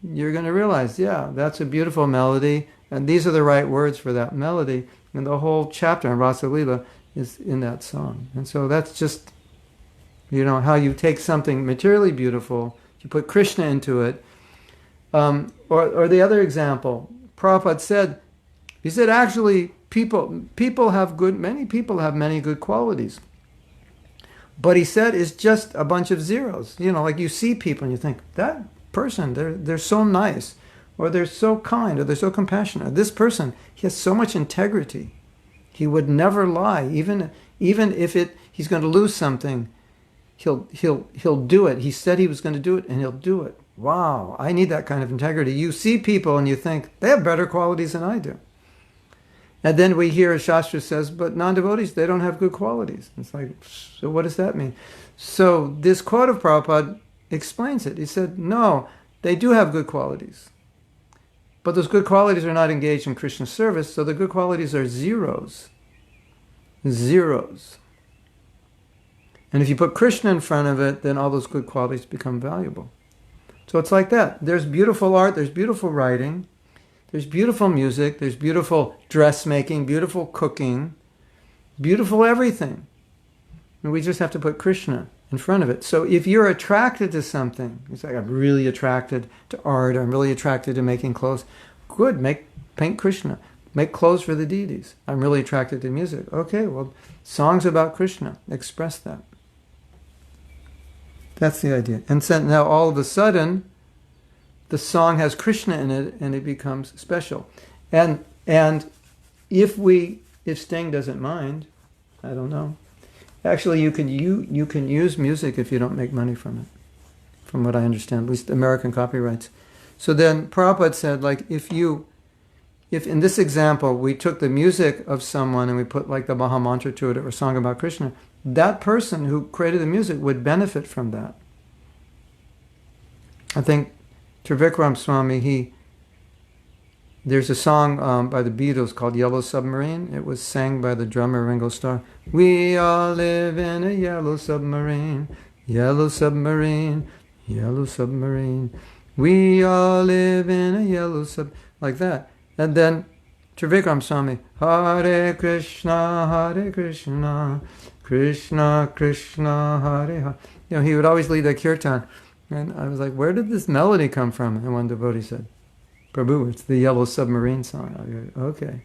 you're going to realize, yeah, that's a beautiful melody. And these are the right words for that melody. And the whole chapter on Rasa Lila is in that song. And so that's just, how you take something materially beautiful, you put Krishna into it. Or the other example, Prabhupada said, he said, actually, many people have many good qualities. But he said it's just a bunch of zeros. Like you see people and you think, that person, they're so nice, or they're so kind, or they're so compassionate. This person, he has so much integrity. He would never lie, even if he's going to lose something, he'll do it. He said he was going to do it, and he'll do it. Wow, I need that kind of integrity. You see people and you think, they have better qualities than I do. And then we hear Shastra says, but non-devotees, they don't have good qualities. It's like, so what does that mean? So this quote of Prabhupada explains it. He said, no, they do have good qualities. But those good qualities are not engaged in Krishna service, so the good qualities are zeros. Zeros. And if you put Krishna in front of it, then all those good qualities become valuable. So it's like that. There's beautiful art, there's beautiful writing, there's beautiful music, there's beautiful dressmaking, beautiful cooking, beautiful everything. And we just have to put Krishna in front of it. So if you're attracted to something, it's like, I'm really attracted to art, I'm really attracted to making clothes. Good, paint Krishna. Make clothes for the deities. I'm really attracted to music. Okay, well, songs about Krishna, express that. That's the idea. And so now all of a sudden, the song has Krishna in it, and it becomes special. And if Sting doesn't mind, I don't know. Actually, you can use music if you don't make money from it, from what I understand, at least American copyrights. So then Prabhupada said, like, if in this example we took the music of someone and we put like the Maha Mantra to it or a song about Krishna, that person who created the music would benefit from that. I think Trivikram Swami, there's a song by the Beatles called Yellow Submarine. It was sang by the drummer Ringo Starr. We all live in a yellow submarine, yellow submarine, yellow submarine. We all live in a yellow like that. And then Trivikram Swami, Hare Krishna, Krishna Krishna, Hare Hare. He would always lead the kirtan. And I was like, where did this melody come from? And one devotee said, Prabhu, it's the Yellow Submarine song. I go, okay.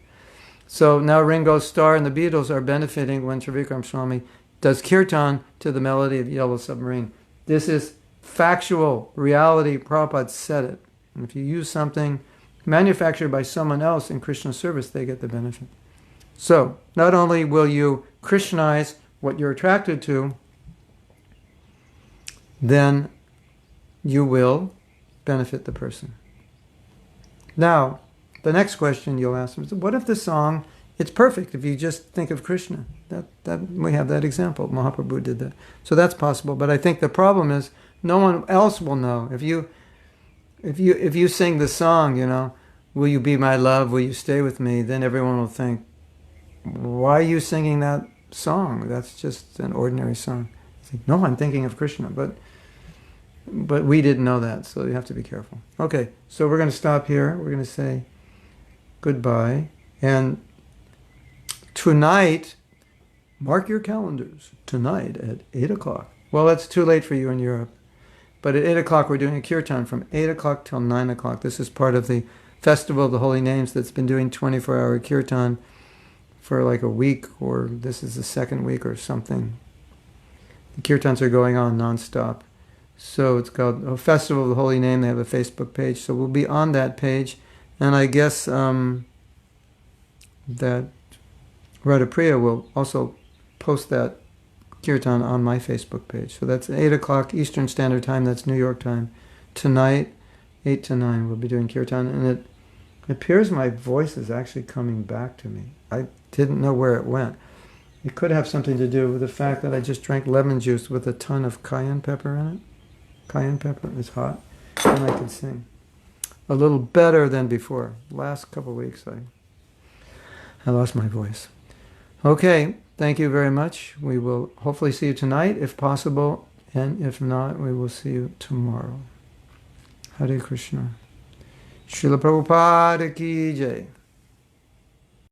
So now Ringo Starr and the Beatles are benefiting when Trivikram Swami does kirtan to the melody of Yellow Submarine. This is factual reality. Prabhupada said it. And if you use something manufactured by someone else in Krishna service, they get the benefit. So not only will you Krishnaize what you're attracted to, then you will benefit the person. Now, the next question you'll ask is, what if the song, it's perfect if you just think of Krishna? That we have that example. Mahaprabhu did that. So that's possible. But I think the problem is no one else will know. If you sing the song, will you be my love, will you stay with me? Then everyone will think, why are you singing that song? That's just an ordinary song. Think, no, I'm thinking of Krishna. But we didn't know that, so you have to be careful. Okay, so we're going to stop here. We're going to say goodbye. And tonight, mark your calendars, tonight at 8 o'clock. Well, it's too late for you in Europe. But at 8 o'clock, we're doing a kirtan from 8 o'clock till 9 o'clock. This is part of the Festival of the Holy Names that's been doing 24-hour kirtan for like a week, or this is the second week or something. The kirtans are going on nonstop. So it's called a Festival of the Holy Name. They have a Facebook page. So we'll be on that page. And I guess that Radhapriya will also post that kirtan on my Facebook page. So that's 8 o'clock Eastern Standard Time. That's New York time. Tonight, 8 to 9, we'll be doing kirtan. And it appears my voice is actually coming back to me. I didn't know where it went. It could have something to do with the fact that I just drank lemon juice with a ton of cayenne pepper in it. Cayenne pepper is hot, and I can sing. A little better than before. Last couple of weeks, I lost my voice. Okay, thank you very much. We will hopefully see you tonight, if possible, and if not, we will see you tomorrow. Hare Krishna. Srila Prabhupada ki jai.